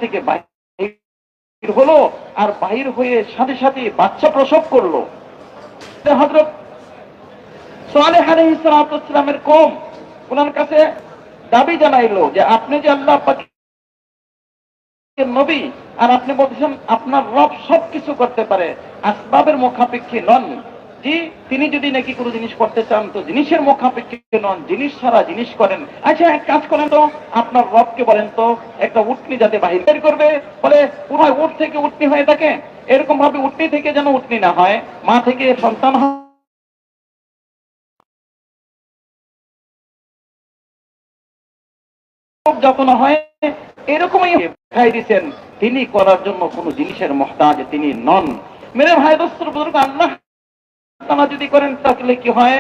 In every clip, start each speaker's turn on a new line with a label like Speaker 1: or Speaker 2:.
Speaker 1: থেকে বাহির হলো, আর বাহির হয়ে সাথে সাথে বাচ্চা প্রসব করলো। হযরত সালেহ আলাইহিস সালাতু ওয়াস সালামের কওম ওনার কাছে দাবি জানাইলো যে আপনি যে আল্লাহ পাকের নবী, আর আপনি বলছেন আপনার রব সবকিছু করতে পারে, আসবাবের মুখাপেক্ষী নন। জি, তিনি যদি নাকি কোনো জিনিস করতে চান তো জিনিসের মুখাপেক্ষী নন, জিনিস ছাড়া জিনিস করেন। আচ্ছা, এক কাজ করেন তো, আপনার রবকে বলেন তো একটা উটনি যাতে বাহির বের করবে। বলে পুরো উট থেকে উটনি হয়ে থাকে, এরকম ভাবে উটনি থেকে যেন উটনি না হয়, মা থেকে সন্তান হয়, যত না হয়, এরকমই দেখাই দিচ্ছেন তিনি করার জন্য কোন জিনিসের মুহতাজ তিনি নন। মেরে ভাই দোস্তর বুজুর্গ, আল্লাহ তাআলা যদি করেন তাহলে কি হয়?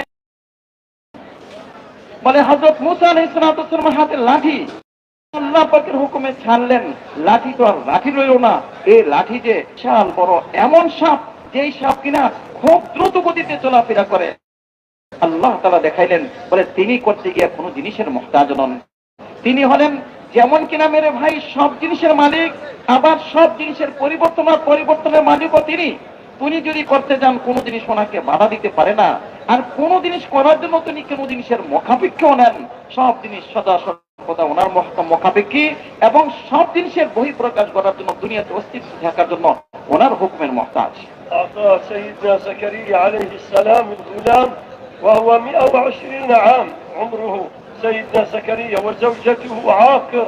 Speaker 1: বলে হযরত মুসা আলাইহিস সালাতু ওয়াস সালামের হাতে লাঠি আল্লাহ পাকের হুকুমে ছাড়লেন, লাঠি তো আর লাঠি রইল না, এই লাঠি যে বিশাল বড় এমন সাপ, যেই সাপ কিনা খুব দ্রুত গতিতে চলাফেরা করে। আল্লাহ তাআলা দেখাইলেন, বলে তিনি করতে গিয়ে কোনো জিনিসের মুহতাজ নন। তিনি হলেন যেমন কিনা মেরে ভাই সব জিনিসের মালিক, আবার সব জিনিসের পরিবর্তনের মালিকও তিনি। তিনি যদি করতে যান কোন জিনিস ওনাকে বাধা দিতে পারে না, আর কোন জিনিস করার জন্য তিনি কোন জিনিসের মুখাপেক্ষীও নেন। সব জিনিস সদা সর্বদা ওনার মুখাপেক্ষী, এবং সব জিনিসের বহিঃপ্রকাশ করার জন্য, দুনিয়াতে অস্তিত্ব থাকার জন্য ওনার হুকুমের মুহতাজ।
Speaker 2: سيدنا زكريا عليه السلام الغلام وهو 120 عام عمره سيدنا زكريا، وزوجته عاقر،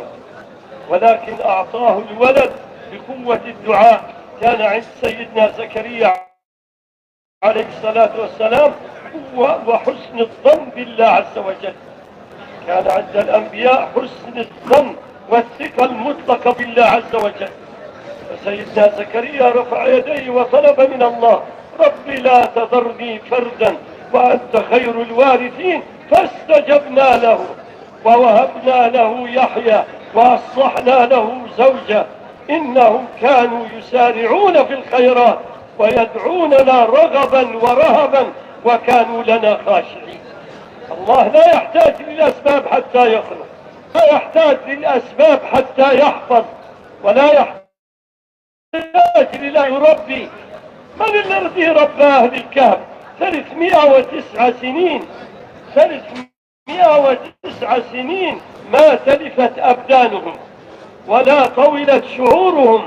Speaker 2: ولكن أعطاه الولد بقوة الدعاء. كان عند سيدنا زكريا عليه الصلاة والسلام قوة وحسن الظن بالله عز وجل. كان عند الأنبياء حسن الظن والثقة المطلقة بالله عز وجل. فسيدنا زكريا رفع يديه وطلب من الله: ربي لا تذرني فردا وأنت خير الوارثين. فاستجبنا له ووهبنا له يحيى وأصلحنا له زوجه إنهم كانوا يسارعون في الخيرات ويدعوننا رغبا ورهبا وكانوا لنا خاشعين. الله لا يحتاج للأسباب حتى يخلق، لا يحتاج للأسباب حتى يحفظ، ولا يحتاج لله يربي. من الذي ربى أهل الكهف 309 سنين؟ 309 سنين ما تلفت أبدانهم ولا طولت شعورهم،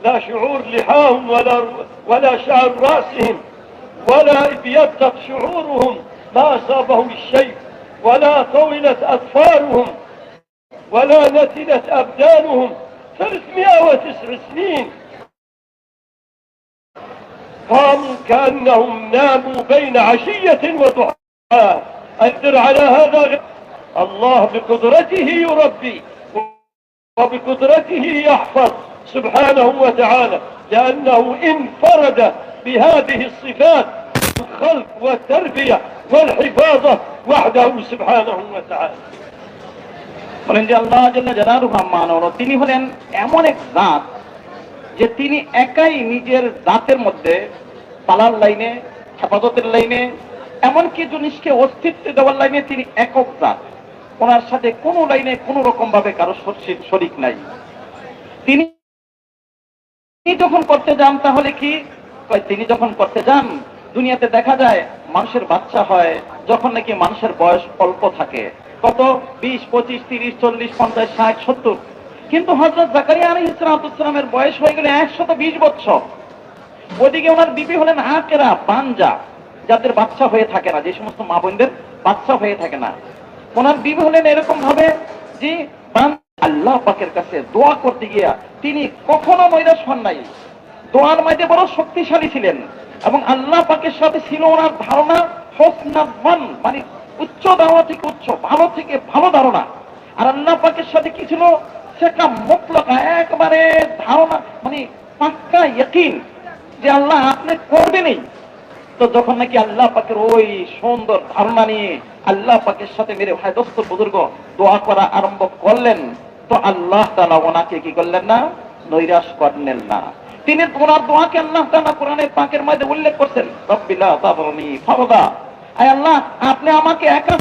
Speaker 2: لا شعور لحاهم ولا شعر رأسهم، ولا ابيضت شعورهم، ما أصابهم الشيء، ولا طولت أظفارهم، ولا نتنت أبدانهم. 309 سنين قاموا كأنهم ناموا بين عشية وضحاها. أقدر على هذا الله بقدرته يربي وبقدرته يحفظ سبحانه وتعالى، لأنه انفرد بهذه الصفات: الخلق والتربية والحفاظة وحده سبحانه وتعالى.
Speaker 1: বলেন যে আল্লাহ জাল্লা জালালুহু আম্মানুহু তিনি হলেন এমন এক জাত যে তিনি একাই নিজের জাতের মধ্যে পালার লাইনে, হেফাজতের লাইনে, এমনকি জিনিসকে অস্তিত্ব দেওয়ার লাইনে তিনি একক জাত। ওনার সাথে কোনো লাইনে কোনো রকম ভাবে কারো শরীক নাই। তিনি যখন করতে যান তাহলে কি, তিনি যখন করতে যান দুনিয়াতে দেখা যায় মানুষের বাচ্চা হয় যখন নাকি মানুষের বয়স অল্প থাকে, কত 20, 25, 30, 40, 50, 60, 70। কিন্তু হযরত জাকারিয়া আলাইহিস সালামের বয়স হয়ে গেল 120 বছর। ওদিকে ওনার বিবি হলেন আকেরা, বাঞ্জা, যাদের বাচ্চা হয়ে থাকে না, যে সমস্ত মা বোনদের বাচ্চা হয়ে থাকে না। ওনার বিবি হলেন এরকম ভাবে যে আল্লাহ পাকের কাছে দোয়া করতে গিয়া তিনি কখনো নৈরাশ হন নাই। দোয়ার মধ্যে বড় শক্তিশালী ছিলেন, এবং আল্লাহ পাকের সাথে ছিল ওনার ধারণা হোসনান, মানে উচ্চ ধারণা থেকে উচ্চ, ভালো থেকে ভালো ধারণা। আর আল্লাহ পাকের সাথে কি ছিল? সেটা মুতলাকা একবারে ধারণা, মানে পাক্কা ইয়াকিন যে আল্লাহ আপনি করবেনই। তো যখন নাকি আল্লাহ পাকের ওই সুন্দর ধারণা নিয়ে আল্লাহ পাকের সাথে মেরে ভাই দোস্ত বুজুর্গ দোয়া করা আরম্ভ করলেন, তো আল্লাহ তাআলা ওনাকে কি করলেন না? নৈরাশ করলেন না। তিনি ওনার দোয়াকে আল্লাহ তাআলা কোরআনের পাকের মধ্যে উল্লেখ করছেন, রব্বি লা তাযরনি ফারদা, আয় আল্লাহ আপনি আমাকে একা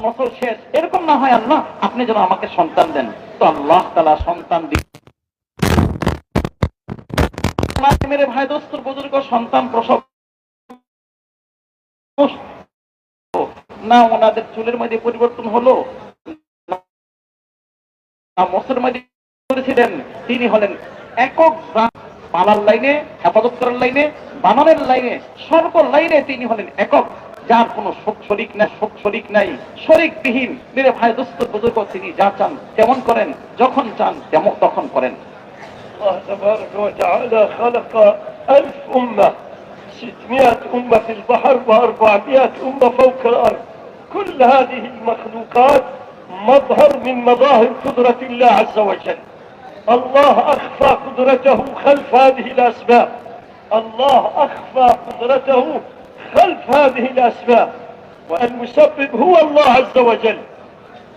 Speaker 1: নসল শেষ, এরকম না হয় আল্লাহ আপনি যেন আমাকে সন্তান দেন। তো আল্লাহ তাআলা সন্তান দিন। মেরে ভাই দোস্তর বুজুর্গ সন্তান প্রসব না ওনাদের চুলের মধ্যে পরিবর্তন হলো না মোসের মধ্যে করেছিলেন, তিনি হলেন একক পালার লাইনে, হেফাজত করার লাইনে, বানানোর লাইনে, সর্ব লাইনে তিনি হলেন একক, যার কোনো শরিক নাই, শরিকবিহীন মেরে ভাই দোস্তর বুজুর্গ তিনি যা চান তেমন করেন, যখন চান তেমন তখন করেন।
Speaker 2: الله تبارك وتعالى خلق 1000 أمة، 600 أمة في البحر و400 أمة فوق الأرض. كل هذه المخلوقات مظهر من مظاهر قدرة الله عز وجل. الله أخفى قدرته خلف هذه الأسباب. الله أخفى قدرته خلف هذه الأسباب، والمسبب هو الله عز وجل.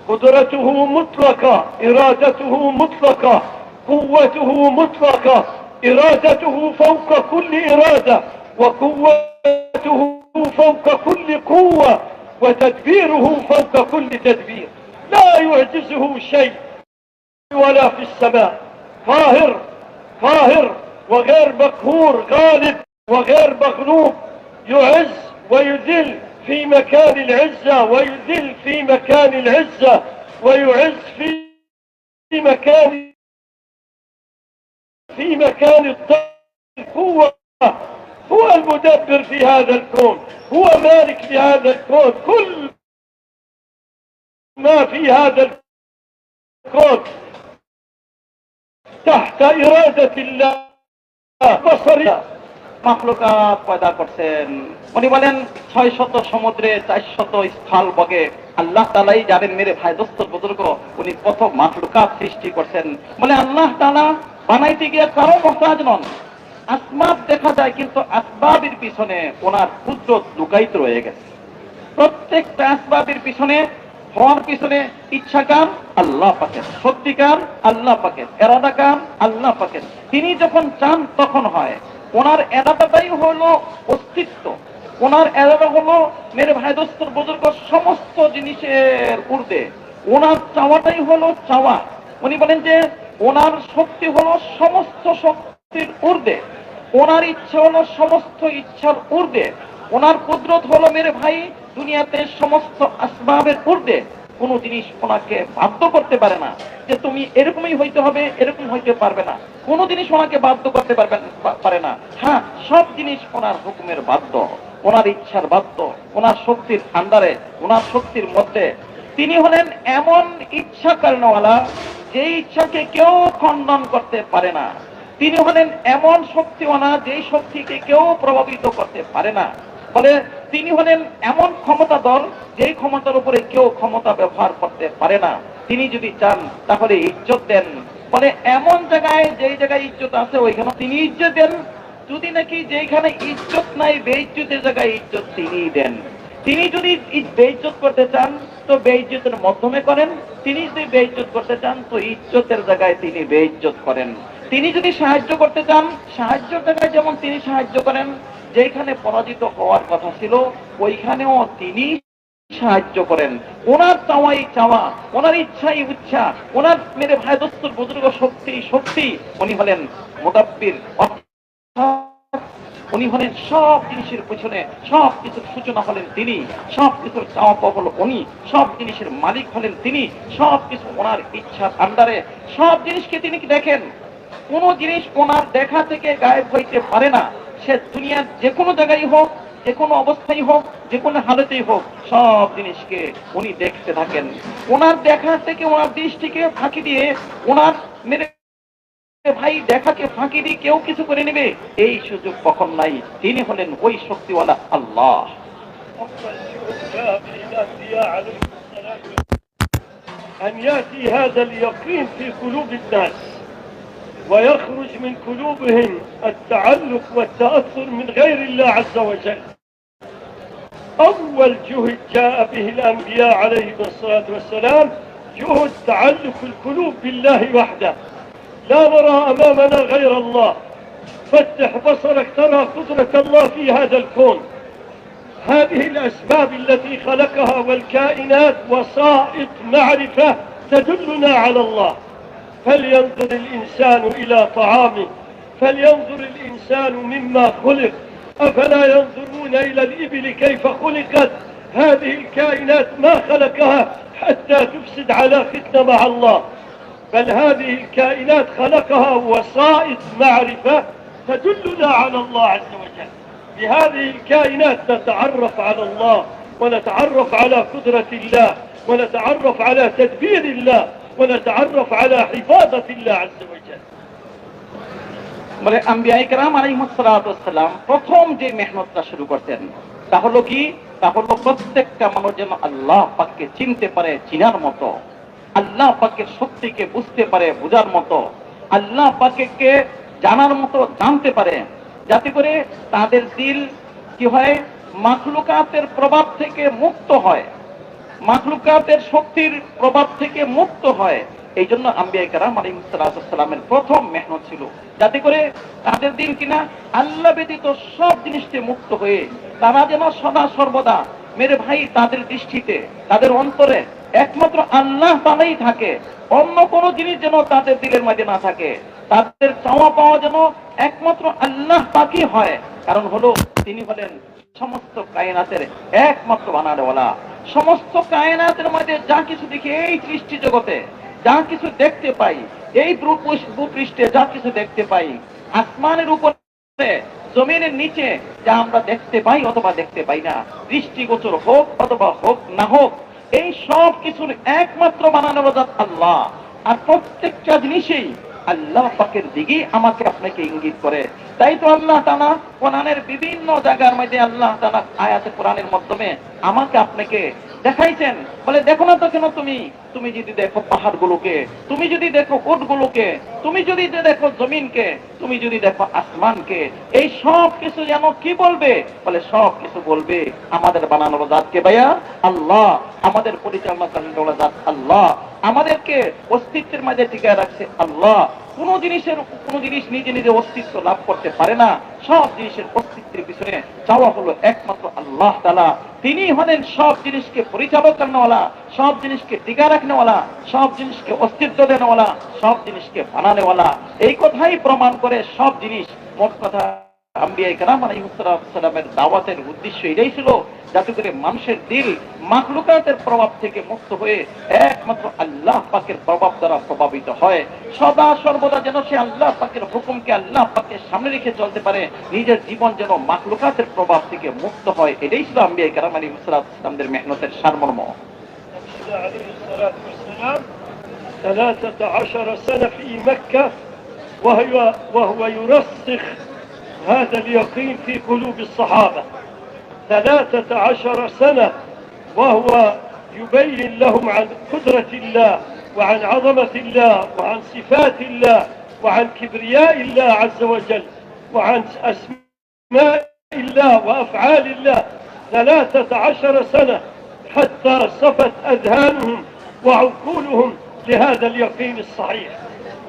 Speaker 2: قدرته مطلقة، إرادته مطلقة، قوته مطلقة، إرادته فوق كل إرادة، وقوته فوق كل قوة، وتدبيره فوق كل تدبير. لا يعجزه شيء ولا في السماء. قاهر وغير مقهور، غالب وغير مغلوب، يعز ويذل في مكان العزة، ويذل في مكان العزة، ويعز في مكان القوة. هو المدبر في هذا الكون، هو مالك لهذا الكون. كل ما في هذا الكون تحت إرادة الله بصرية.
Speaker 1: মাখলুকাত পয়দা করছেন, উনি বলেন 600 সমুদ্রে 400 স্থল বগে আল্লাহ তাআলাই জানেন মেরে ভাই দোস্তর বুজুর্গ, উনি কত মাখলুকাত সৃষ্টি করছেন। বলে আল্লাহ তাআলা বানাইতে গিয়ে কারো মুহতাজ নন। আসবাব দেখা যায় কিন্তু আসবাবের পিছনে ওনার কুদরত লুকায়িত রয়ে গেছে। প্রত্যেকটা আসবাবের পিছনে হওয়ার পিছনে ইচ্ছাকার আল্লাহ পাকের, সত্যিকার আল্লাহ পাকের, এরাদাকার আল্লাহ পাকের। তিনি যখন চান তখন হয়। ওনার এরাদাটাই হলো অস্তিত্ব, ওনার এরাদা হলো মেরে ভাই দোস্তর বুজুর্গ সমস্ত জিনিসের ঊর্ধ্বে। ওনার চাওয়াটাই হলো চাওয়া। উনি বলেন যে ওনার শক্তি হলো সমস্ত শক্তির ঊর্ধ্বে, ওনার ইচ্ছা হলো সমস্ত ইচ্ছার ঊর্ধ্বে, ওনার কুদরত হলো মেরে ভাই দুনিয়াতে সমস্ত আসবাবের ঊর্ধ্বে। কোন জিনিস ওনাকে বাধ্য করতে পারে না যে তুমি এরকমই হইতে হবে, এরকম হইতে পারবে না। কোন জিনিস ওনাকে বাধ্য করতে পারে না। হ্যাঁ, সব জিনিস ওনার হুকুমের বাধ্য, ওনার ইচ্ছার বাধ্য, ওনার শক্তির আন্ডারে, ওনার শক্তির মধ্যে। তিনি হলেন এমন ইচ্ছা করেনওয়ালা যে ইচ্ছাকে কেউ খণ্ডন করতে পারে না। তিনি হলেন এমন শক্তিওয়ালা যেই শক্তিকে কেউ প্রভাবিত করতে পারে না। বলে তিনি হলেন এমন ক্ষমতাধর যেই ক্ষমতার উপরে কেউ ক্ষমতা ব্যবহার করতে পারে না। তিনি যদি চান তাহলে ইজ্জত দেন। বলে এমন জায়গায় যেই জায়গায় ইজ্জত আছে ওইখানে তিনি ইজ্জত দেন। যদি নাকি যেখানে ইজ্জত নাই বেইজ্জতের জায়গায় ইজ্জত তিনি দেন। তিনি যদি বেইজ্জত করতে চান তো বেইজ্জতের মাধ্যমে করেন, তিনি যদি বেইজ্জত করতে চান তো ইজ্জতের জায়গায় তিনি বেইজ্জত করেন। তিনি যদি সাহায্য করতে চান সাহায্যের জায়গায় যেমন তিনি সাহায্য করেন, যেখানে পরাজিত হওয়ার কথা ছিল ওইখানেও তিনি সাহায্য করেন। ওনার চাওয়াই চাওয়া, ওনার ইচ্ছাই ইচ্ছা, ওনার মেরে ভাই দোস্তর বুজুর্গ শক্তি। উনি হলেন মুদাব্বির, উনি হলেন সব জিনিসের পিছনে, সব কিছুর সূচনা হলেন তিনি, সব কিছুর চাওয়া পাওয়া হল উনি, সব জিনিসের মালিক হলেন তিনি, সব কিছু ওনার ইচ্ছার আন্ডারে। সব জিনিসকে তিনি দেখেন, কোন জিনিস ওনার দেখা থেকে গায়েব হইতে পারে না। সে দুনিয়ার যে কোনো জায়গায় হোক, যে কোনো অবস্থায় হোক, যে কোনো হালতেই হোক, সব জিনিসকে উনি দেখতে থাকেন। ওনার দেখা থেকে ওনার দৃষ্টিকে ফাঁকি দিয়ে ওনার মেরে ভাই দেখাকে ফাঁকি দিয়ে কেউ কিছু করে নেবে এই সুযোগ কখন নাই। তিনি হলেন ওই শক্তিওয়ালা আল্লাহ।
Speaker 2: أن يأتي هذا اليقين في قلوب الناس ويخرج من قلوبهم التعلق والتأثر من غير الله عز وجل. أول جهد جاء به الأنبياء عليهم الصلاة والسلام جهد تعلق القلوب بالله وحده. لا نرى أمامنا غير الله. فتح بصرك ترى قدرة الله في هذا الكون. هذه الأسباب التي خلقها والكائنات وسائط معرفة تدلنا على الله. فلينظر الإنسان إلى طعامه، فلينظر الإنسان مما خلق، أفلا ينظرون إلى الإبل كيف خلقت؟ هذه الكائنات ما خلقها حتى تفسد علاقتنا مع الله، بل هذه الكائنات خلقها وسائط معرفة تدلنا على الله عز وجل. بهذه الكائنات نتعرف على الله، ونتعرف على قدرة الله، ونتعرف على تدبير الله، ونتعرف على حفاظة الله عز وجل.
Speaker 1: বলে আম্বিয়ায়ে কেরাম আলাইহিসসালাতু ওয়াসসালাম প্রথম যে মেহনতটা শুরু করতেন তা হলো কি? তা হলো প্রত্যেকটা মানুষ যেন আল্লাহ পাককে চিনতে পারে, চিনার মতো, আল্লাহ পাকের শক্তিকে বুঝতে পারে, বোঝার মতো, আল্লাহ পাককে জানার মতো, জানতে পারে, যাতে করে তাদের দিল কি হয়? মাখলুকাতের প্রভাব থেকে মুক্ত হয়, মাখলুকাতের শক্তির প্রভাব থেকে মুক্ত হয়। এই জন্য আম্বিয়ায়ে কেরাম আলাইহিসসালামের প্রথম মেহনত ছিল যাতে করে তাদের দিল কিনা আল্লাহ ব্যতীত সব জিনিসকে মুক্ত হয়ে তারা যেন সদা সর্বদা, মেরে ভাই, তাদের দৃষ্টিতে, তাদের অন্তরে একমাত্র আল্লাহ তাআলাই থাকে, অন্য কোনো জিনিস যেন তাদের দিলের মাঝে না থাকে। তাদের চাওয়া পাওয়া যেন একমাত্র আল্লাহ পাকই হয়। কারণ হলো তিনি হলেন সমস্ত কায়নাতের একমাত্র বানানেওয়ালা। সমস্ত কায়নাতের মধ্যে যা কিছু দেখি, এই সৃষ্টি জগতে যা কিছু দেখতে পাই, এই ভূপৃষ্ঠে যা কিছু দেখতে পাই, আসমানের উপরে, জমিনের নিচে যা আমরা দেখতে পাই অথবা দেখতে পাই না, দৃষ্টিগোচর হোক অথবা হোক না হোক, এই সব কিছুর একমাত্র বানানোর জাত আল্লাহ। আর প্রত্যেকটা জিনিসেই আল্লাহ পাকের দিকে আমাকে আপনাকে ইঙ্গিত করে। তাই তো আল্লাহ তাআলা কোরআনের বিভিন্ন জায়গার মধ্যে আল্লাহ তাআলা আয়াতে কোরআনের মাধ্যমে আমাকে আপনাকে দেখাইছেন। বলে দেখো না তো কেন তুমি যদি দেখো পাহাড়গুলোকে, তুমি যদি দেখো উটগুলোকে, তুমি যদি দেখো জমিনকে, তুমি যদি দেখো আসমানকে, এই সব কিছু যেন কি বলবে? বলে সব কিছু বলবে আমাদের বানানোর জাতকে ভাইয়া আল্লাহ, আমাদের পরিচালনা করার জাত আল্লাহ, আমাদেরকে অস্তিত্বের মাঝে টিকায় রাখছে আল্লাহ। কোন জিনিস নিজে নিজে অস্তিত্ব লাভ করতে পারে না। সব জিনিসের অস্তিত্বের পিছনে চাওয়া হলো একমাত্র আল্লাহ তাআলা। তিনি হলেন সব জিনিসকে পরিচালনা করেনওয়ালা, সব জিনিসকে টিকা রাখনেওয়ালা, সব জিনিসকে অস্তিত্ব দেনওয়ালা, সব জিনিসকে বানানেওয়ালা। এই কথাই প্রমাণ করে সব জিনিস। মোট কথা আম্বিয়ায়ে কেরাম আলাইহিসসালামের দাওয়াতের উদ্দেশ্য এটাই ছিল যাতে করে মানুষের দিল মাখলুকাতের প্রভাব থেকে মুক্ত হয়ে একমাত্র আল্লাহ পাকের প্রভাব দ্বারা প্রভাবিত হয়। সদা সর্বদা যেন সে আল্লাহ পাকের হুকুমকে আল্লাহ পাকের সামনে রেখে চলতে পারে, নিজের জীবন যেন মাখলুকাতের প্রভাব থেকে মুক্ত হয়। এটাই ছিল আম্বিয়ায়ে কেরাম আলাইহিসসালামের মেহনতের সারমর্ম।
Speaker 2: 13 سنة في مكة وهو يرسخ هذا اليقين في قلوب الصحابة. 13 سنة وهو يبين لهم عن قدرة الله وعن عظمة الله وعن صفات الله وعن كبرياء الله عز وجل وعن أسماء الله وأفعال الله. 13 سنة حتى صفت أذهانهم وعقولهم لهذا اليقين الصحيح،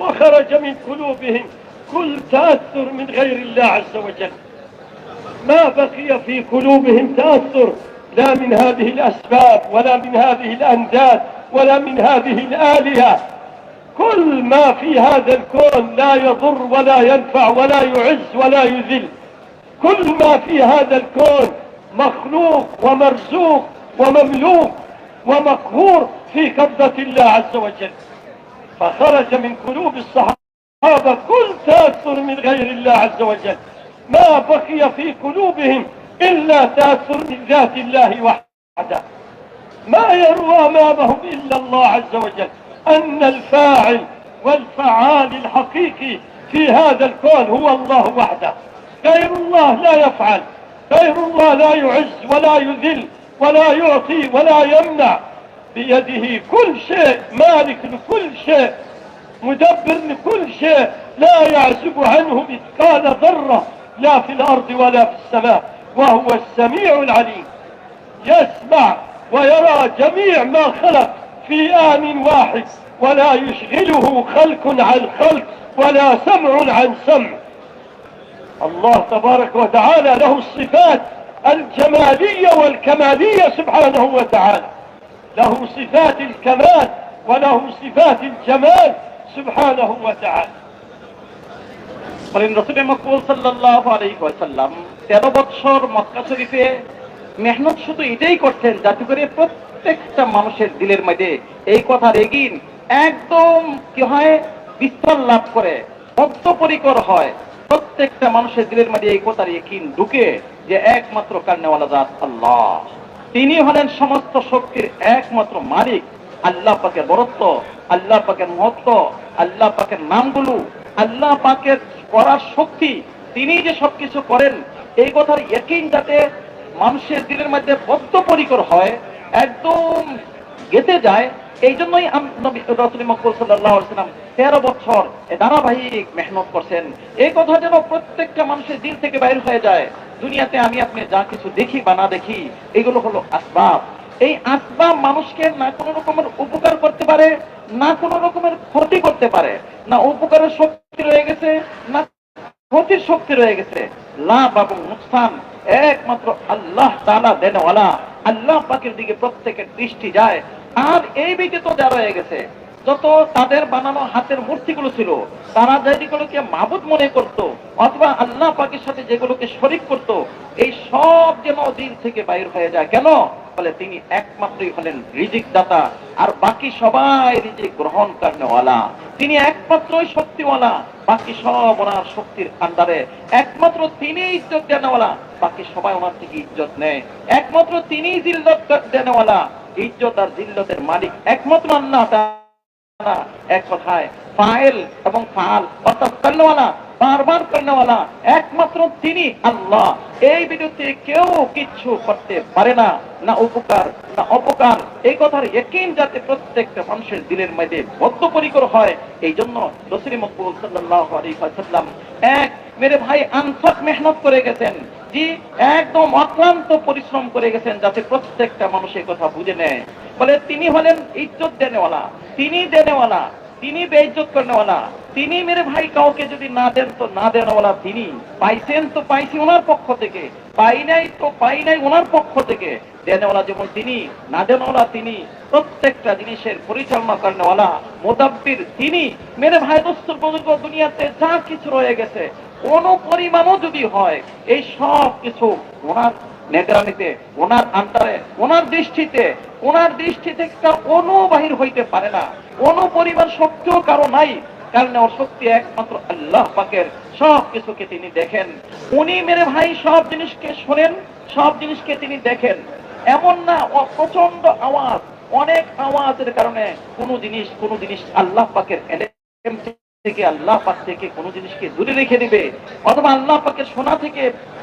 Speaker 2: وخرج من قلوبهم كل تأثر من غير الله عز وجل. ما بقي في قلوبهم تأثر لا من هذه الأسباب ولا من هذه الأنداد ولا من هذه الآلهة. كل ما في هذا الكون لا يضر ولا ينفع ولا يعز ولا يذل. كل ما في هذا الكون مخلوق ومرزوق ومملوك ومقهور في قبضة الله عز وجل. فخرج من قلوب الصحابة كل تأثر من غير الله عز وجل. ما بقي في قلوبهم إلا تأثر من ذات الله وحده. ما يروى أمامهم إلا الله عز وجل أن الفاعل والفعال الحقيقي في هذا الكون هو الله وحده. غير الله لا يفعل، غير الله لا يعز ولا يذل ولا يعطي ولا يمنع. بيده كل شيء، مالك لكل شيء، مدبر لكل شيء، لا يعزب عنه مثقال ذرة لا في الأرض ولا في السماء، وهو السميع العليم. يسمع ويرى جميع ما خلق في آن واحد، ولا يشغله خلق عن خلق ولا سمع عن سمع. الله تبارك وتعالى له الصفات الجمالية والكمالية سبحانه وتعالى، له صفات الكمال وله صفات الجمال سبحانه وتعالى.
Speaker 1: বলেন রাসূল মকবুল সাল্লাল্লাহু আলাইহি ওয়াসাল্লাম 13 বছর মক্কা শরীফে মেহনত শুধু এটাই করতেন যাতে করে প্রত্যেকটা মানুষের দিলের মধ্যে এই কথার এগিন একদম কি হয় বিস্তার লাভ করে, বদ্ধপরিকর হয়, প্রত্যেকটা মানুষের দিলের মধ্যে এই কথার একিন ঢুকে যে একমাত্র কারণেওয়ালা জাত আল্লাহ, তিনি হলেন সমস্ত শক্তির একমাত্র মালিক। আল্লাহ পাকের বরত্ব, আল্লাহ পাকের মহত্ব, আল্লাহ পাকের নামগুলো, আল্লাহ পাকের করার শক্তি, তিনি যে সবকিছু করেন এই কথার ইকিন যাতে মানুষের দিলের মধ্যে বদ্ধপরিকর হয়, একদম গেঁথে যায়, এই জন্যই রাসূল মকবুল সাল্লাল্লাহু আলাইহি ওয়াসাল্লাম 13 বছর ধারাবাহিক মেহনত করছেন। এই কথা যেন প্রত্যেকটা মানুষের দিল থেকে বাইর হয়ে যায়। দুনিয়াতে আমি আপনি যা কিছু দেখি বা না দেখি এগুলো হলো আসবাব। এই আসবাব মানুষকে না কোনো রকমের উপকার করতে পারে, না কোনো রকমের ক্ষতি করতে পারে, না উপকারের শক্তি রয়ে গেছে, না ক্ষতির শক্তি রয়ে গেছে। লাভ এবং নুকসান একমাত্র আল্লাহ তাআলা দেনওয়ালা, আল্লাহ পাকের দিকে প্রত্যেকের দৃষ্টি যায়। আর এই ব্যতীত যা রয়ে গেছে, যত তাদের বানানো হাতের মূর্তিগুলো ছিল, তারা যেগুলোকে মাবুদ মনে করত অথবা আল্লাহ পাকের সাথে যেগুলোকে শরীক করত, এই সব যেন দিল থেকে বাইর হয়ে যায়। কেন? বলে তিনি একমাত্রই হলেন রিজিক দাতা, আর বাকি সবাই রিজিক গ্রহণ করেনওয়ালা। তিনি একমাত্রই শক্তিওয়ালা, বাকি সব ওনার শক্তির আন্ডারে। একমাত্র তিনি ইজ্জত দেনওয়ালা, বাকি সবাই ওনার থেকে ইজ্জত নেয়। একমাত্র তিনি জিল্লত দেনওয়ালা, ইজ্জত আর জিল্লতের মালিক একমাত্র আল্লাহ। এক কথায় ফাইল এবং ফাল অর্থাৎ কর্ণওয়ালা, বারবার কর্ণওয়ালা একমাত্র তিনি আল্লাহ। এই বিরুদ্ধে কেউ কিচ্ছু করতে পারে না, না উপকার না অপকার। এই কথার ইকিন যাতে প্রত্যেকটা মানুষের দিলের মধ্যে বদ্ধপরিকর হয়, এই জন্য রাসূল মকবুল সাল্লাল্লাহু আলাইহি ওয়াসাল্লাম এক মেরে ভাই আনসাক মেহনত করে গেছেন, জি একদম অক্লান্ত পরিশ্রম করে গেছেন যাতে প্রত্যেকটা মানুষ এই কথা বুঝে নেয়। বলে তিনি হলেন ইজ্জত দেনেওয়ালা, তিনি দেনেওয়ালা, তিনি বেইজ্জত করেনেওয়ালা। তিনি মেরে ভাই কাউকে যদি না দেন তো না দেনেওয়ালা তিনি, পাইছেন তো পাইছি ওনার পক্ষ থেকে, পাই নাই তো পাই নাই ওনার পক্ষ থেকে। দেনেওয়ালা যেমন তিনি, না দেনেওয়ালা তিনি, প্রত্যেকটা জিনিসের পরিচালনা করেনেওয়ালা মুদাব্বির তিনি। মেরে ভাই দোস্ত বুজুর্গ, দুনিয়াতে যা কিছু রয়ে গেছে কোন পরিমাণও যদি হয়, এই সব কিছু ওনার নেগরানিতে, ওনার আন্ডারে, ওনার দৃষ্টি থেকে কোনো বাহির হইতে পারে না। কোন পরিমাণ শক্তিও কারো নাই, কারণ ওর শক্তি একমাত্র আল্লাহ পাকের। সব কিছুকে তিনি দেখেন, উনি মেরে ভাই সব জিনিসকে শোনেন, সব জিনিসকে তিনি দেখেন। এমন না প্রচন্ড আওয়াজ, অনেক আওয়াজের কারণে কোনো জিনিস আল্লাহ পাকের থেকে, আল্লাহ পাক থেকে কোন জিনিসকে দূরে রেখে দিবে, অথবা আল্লাহ পাকের শোনা থেকে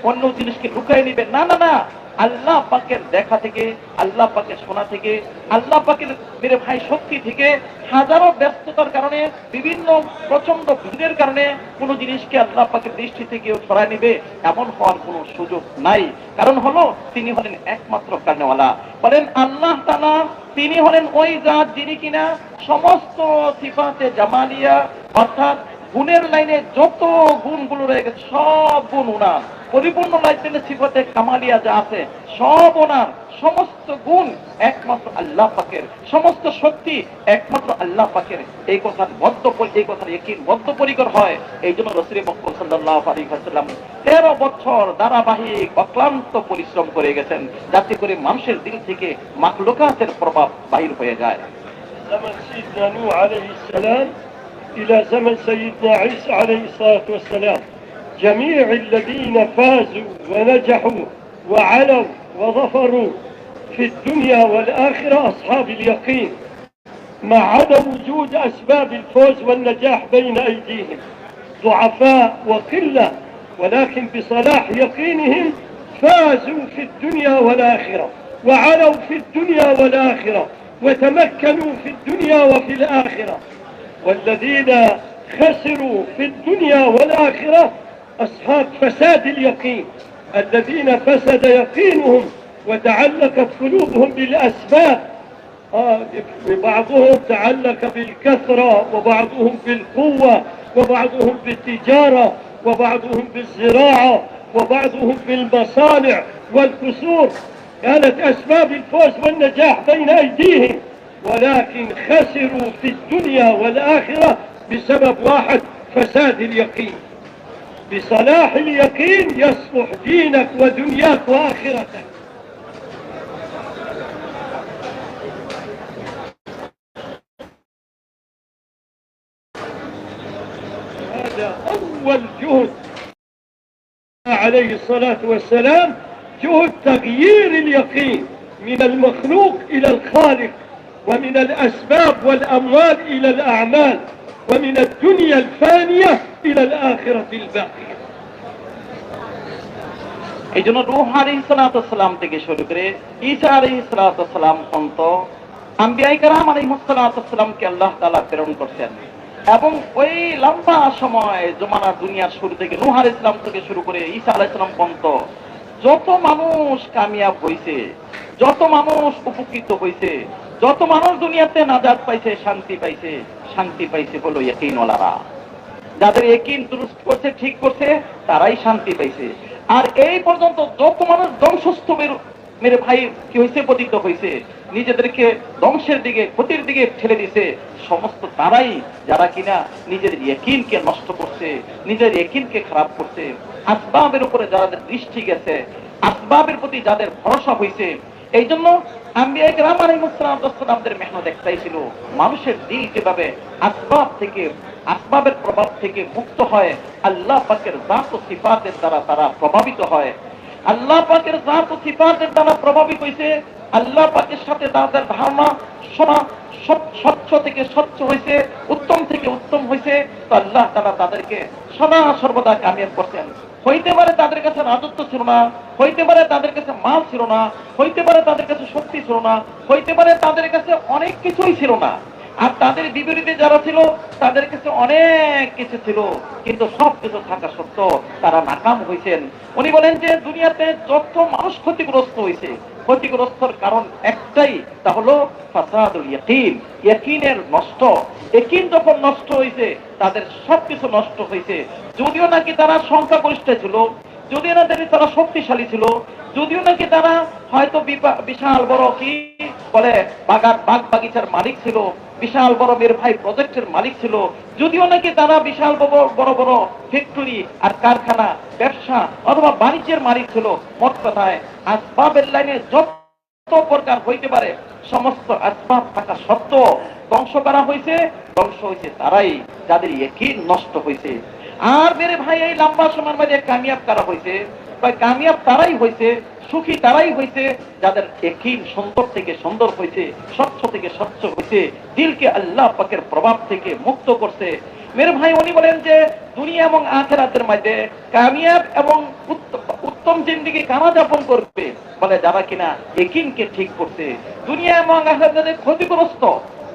Speaker 1: অন্য জিনিসকে লুকাই নিবে, না না না। আল্লাহ পাকের দেখা থেকে, আল্লাহ পাকের শোনা থেকে, আল্লাহ পাকের মেরে ভাই শক্তি থেকে, হাজারো ব্যস্ততার কারণে, বিভিন্ন প্রচন্ড ভিড়ের কারণে কোন জিনিসকে আল্লাহ পাকের দৃষ্টি থেকে ছড়ায় নিবে এমন হওয়ার কোন সুযোগ নাই। কারণ হলো তিনি হলেন একমাত্র কারণওয়ালা। বলেন আল্লাহ তাআলা তিনি হলেন ওই জাত যিনি কিনা সমস্ত সিফাতে জামালিয়া অর্থাৎ গুণের লাইনে যত গুণগুলো রয়ে গেছে সব গুণ ওনার, পরিপূর্ণ লাইনে সিফাতে কামালিয়া যা আছে সব ওনার, সমস্ত গুণ একমাত্র আল্লাহ পাকের, সমস্ত শক্তি একমাত্র আল্লাহ পাকের। এই কথার ইকিন বদ্ধপরিকর হয়। এই জন্য রাসূল মুহাম্মদ সাল্লাল্লাহু আলাইহি ওয়াসাল্লাম 13 বছর ধারাবাহিক অক্লান্ত পরিশ্রম করে গেছেন যাতে করে মানুষের দিল থেকে মাখলুকাতের প্রভাব বাহির হয়ে যায়।
Speaker 2: زمن سيدنا نوح عليه السلام إلى زمن سيدنا عيسى عليه الصلاة والسلام، جميع الذين فازوا ونجحوا وعلوا وظفروا في الدنيا والآخرة أصحاب اليقين، مع عدم وجود أسباب الفوز والنجاح بين أيديهم، ضعفاء وقلة، ولكن بصلاح يقينهم فازوا في الدنيا والآخرة، وعلوا في الدنيا والآخرة، وتمكنوا في الدنيا وفي الآخرة. والذين خسروا في الدنيا والآخرة أصحاب فساد اليقين، الذين فسد يقينهم وتعلقت قلوبهم بالأسباب. بعضهم تعلق بالكثرة، وبعضهم بالقوة، وبعضهم بالتجارة، وبعضهم بالزراعة، وبعضهم في المصانع والكسور. كانت أسباب الفوز والنجاح بين أيديهم، ولكن خسروا في الدنيا والآخرة بسبب واحد: فساد اليقين. بصلاح اليقين يصلح دينك ودنياك وآخرتك. هذا أول جهد عليه الصلاة والسلام، جهد تغيير اليقين من المخلوق إلى الخالق، ومن الأسباب والأموال إلى الأعمال، ومن الدنيا الفانية إلى الآخرة الباقية.
Speaker 1: এই জন্য নূহ আলাইহিস সালাম থেকে শুরু করে ঈসা আলাইহিস সালাম পর্যন্ত আম্বিয়ায়ে কেরাম আলাইহিস সালামকে আল্লাহ তাআলা প্রেরণ করছেন, এবং ওই লম্বা সময় জমানা দুনিয়ার শুরু থেকে নূহ আলাইহিস সালাম থেকে শুরু করে ঈসা আলাইহিস সালাম পর্যন্ত যত মানুষ কামিয়াব হয়েছে, যত মানুষ উপকৃত হয়েছে, যত মানুষ দুনিয়াতে নাজাত পাইছে, শান্তি পাইছে হলো ইয়াকিনওয়ালারা। যাদের ইয়াকিন দুরুস্ত করছে, ঠিক করছে, তারাই শান্তি পাইছে। আর এই পর্যন্ত যত মানুষ ধ্বংসস্তূপের মেরে ভাই কি হয়েছে, পতিত হয়েছে, নিজেদেরকে ধ্বংসের দিকে, ক্ষতির দিকে ঠেলে দিছে, সমস্ত তারাই যারা কিনা নিজের ইয়াকিনকে নষ্ট করছে, নিজের ইয়াকিনকে খারাপ করছে, আসবাবের উপরে যাদের দৃষ্টি গেছে, আসবাবের প্রতি যাদের ভরসা হয়েছে। এই জন্য আম্বিয়ায়ে কেরাম আলাইহিস সালামদের মেহনত একটাই ছিল, মানুষের দিল যেভাবে আসবাবের প্রভাব থেকে মুক্ত হয়, আল্লাহ পাকের জাত ও সিফাতের দ্বারা তারা প্রভাবিত হয়। আল্লাহ পাকের জাত ও সিফাতের দ্বারা প্রভাবিত হয়েছে, আল্লাহ পাকের সাথে তাদের ধারণা স্বচ্ছ থেকে স্বচ্ছ হয়েছে, উত্তম থেকে উত্তম হয়েছে, তো আল্লাহ তাআলা তাদেরকে সদা সর্বদা কামিয়াব করতেন। হইতে পারে তাদের কাছে রাজত্ব ছিল না, হইতে পারে তাদের কাছে মাল ছিল না, হইতে পারে তাদের কাছে শক্তি ছিল না, হইতে পারে তাদের কাছে অনেক কিছুই ছিল না, আর তাদের বিপরীতে যারা ছিল তাদের কাছে অনেক কিছু ছিল, কিন্তু সব কিছু থাকা সত্ত্বেও তারা নাকাম হয়েছেন। উনি বলেন যে দুনিয়াতে যত মানুষ ক্ষতিগ্রস্ত হয়েছে, ক্ষতিগ্রস্তর কারণ একটাই, তা হলো ফাসাদুল ইয়াকিন, ইয়াকিনের নষ্ট। ইয়াকিন যখন নষ্ট হয়েছে, তাদের সবকিছু নষ্ট হয়েছে। যদিও নাকি তারা সংখ্যাগরিষ্ঠ ছিল, যদিও না তারা শক্তিশালী ছিল, যদিও নাকি তারা হয়তো বিশাল বড় কি বলে বাগ বাগিচার মালিক ছিল, বিশাল বড় মেয়ের ভাই প্রজেক্টের মালিক ছিল, যদিও নাকি তারা বিশাল বড় বড় ফ্যাক্টরি আর কারখানা, ব্যবসা অথবা বাণিজ্যের মালিক ছিল, মোট কথায় আসবাবের লাইনে যত প্রকার হইতে পারে সমস্ত আসবাব থাকা সত্ত্বেও ধ্বংস করা হয়েছে। ধ্বংস হয়েছে তারাই যাদের ইয়াকিন নষ্ট হয়েছে। আর মেরে ভাই এই লম্বা সময়ের মধ্যে কামিয়াব কারা হয়েছে? কামিয়াব তারাই হয়েছে, সুখী তারাই হয়েছে যাদের ইয়াকিন সুন্দর থেকে সুন্দর হয়েছে, স্বচ্ছ থেকে স্বচ্ছ হয়েছে, দিলকে আল্লাহ পাকের প্রভাব থেকে মুক্ত করছে। মেরে ভাই উনি বলেন যে দুনিয়া এবং আখিরাতের মধ্যে কামিয়াব এবং উত্তম জিন্দেগি কারা যাপন করবে? বলে যারা কিনা ইয়াকিনকে ঠিক করছে। দুনিয়া এবং আখিরাতে ক্ষতিগ্রস্ত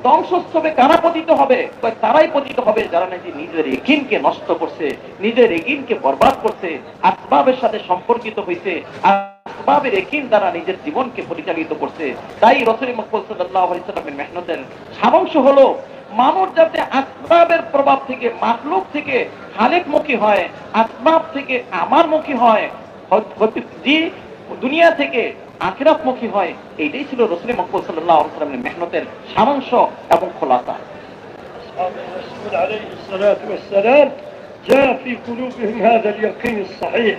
Speaker 1: ধ্বংসস্তূপে কারা পতিত হবে? তারাই পতিত হবে যারা নাকি নিজের ইয়াকিনকে নষ্ট করছে, নিজের ইয়াকিনকে বরবাদ করছে, আসবাবের সাথে সম্পর্কিত হয়েছে, আসবাবের ইয়াকিন দ্বারা নিজের জীবনকে পরিচালিত করছে। তাই রাসূল মুহাম্মদ সাল্লাল্লাহু আলাইহি ওয়াসাল্লামের মেহনতের সারাংশ হলো মানুষ যাতে আসবাবের প্রভাব থেকে, মাখলুক থেকে খালেকমুখী হয়, আসবাব থেকে আমারমুখী হয়, দুনিয়া থেকে আখিরাতমুখী হয়। এইটাই ছিল রাসূল মুহাম্মদ সাল্লাল্লাহু আলাইহি ওয়াসাল্লামের মেহনতের সারাংশ এবং খোলাসা।
Speaker 2: الرسول عليه الصلاة والسلام جاء في قلوبهم هذا اليقين الصحيح،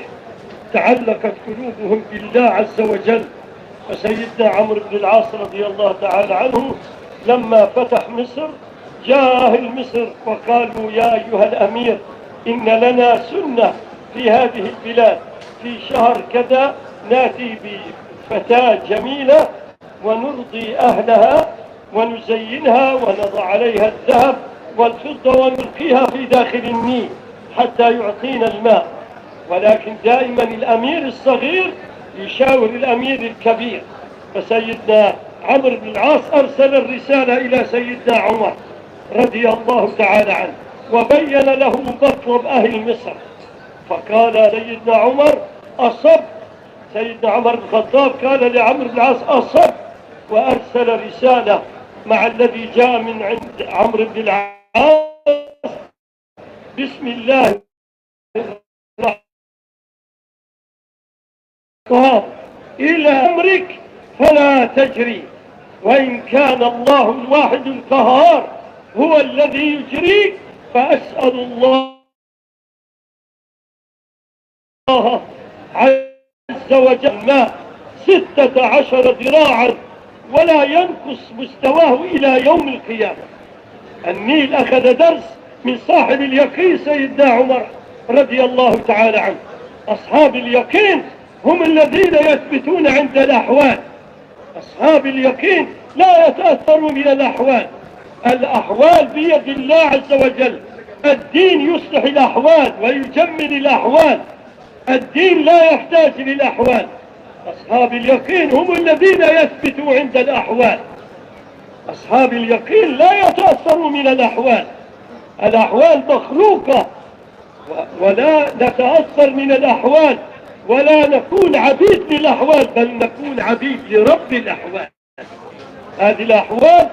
Speaker 2: تعلقت قلوبهم بالله عز وجل. فسيدنا عمرو بن العاص رضي الله تعالى عنه لما فتح مصر جاء أهل مصر وقالوا: يا أيها الأمير، إن لنا سنة في هذه البلاد، في شهر كذا نأتي بفتاة جميلة ونرضي أهلها ونزينها ونضع عليها الذهب والفضة ونلقيها في داخل النيل حتى يعطينا الماء. ولكن دائما الأمير الصغير يشاور الأمير الكبير. فسيدنا عمرو بن العاص أرسل الرسالة إلى سيدنا عمر رضي الله تعالى عنه وبين له مطلب أهل مصر. فقال سيدنا عمر: أصب. سيدنا عمر بن الخطاب قال لعمرو بن العاص: أصب. وأرسل رسالة مع الذي جاء من عند عمرو بن العاص: بسم الله إلى أمرك فلا تجري، وإن كان الله الواحد القهار هو الذي يجريك، فأسأل الله عز وجل ما 16 ذراعا ولا ينقص مستواه إلى يوم القيامة. النيل أخذ درس من صاحب اليقين سيدنا عمر رضي الله تعالى عنه. أصحاب اليقين هم الذين يثبتون عند الأحوال. أصحاب اليقين لا يتأثروا من الأحوال. الأحوال بيد الله عز وجل. الدين يصلح الأحوال ويجمل الأحوال. الدين لا يحتاج للأحوال. أصحاب اليقين هم الذين يثبتوا عند الأحوال. أصحاب اليقين لا يتأثروا من الأحوال. الأحوال مخلوقة، ولا نتأثر من الأحوال، ولا نكون عبيد للأحوال، بل نكون عبيد لرب الأحوال. هذه الأحوال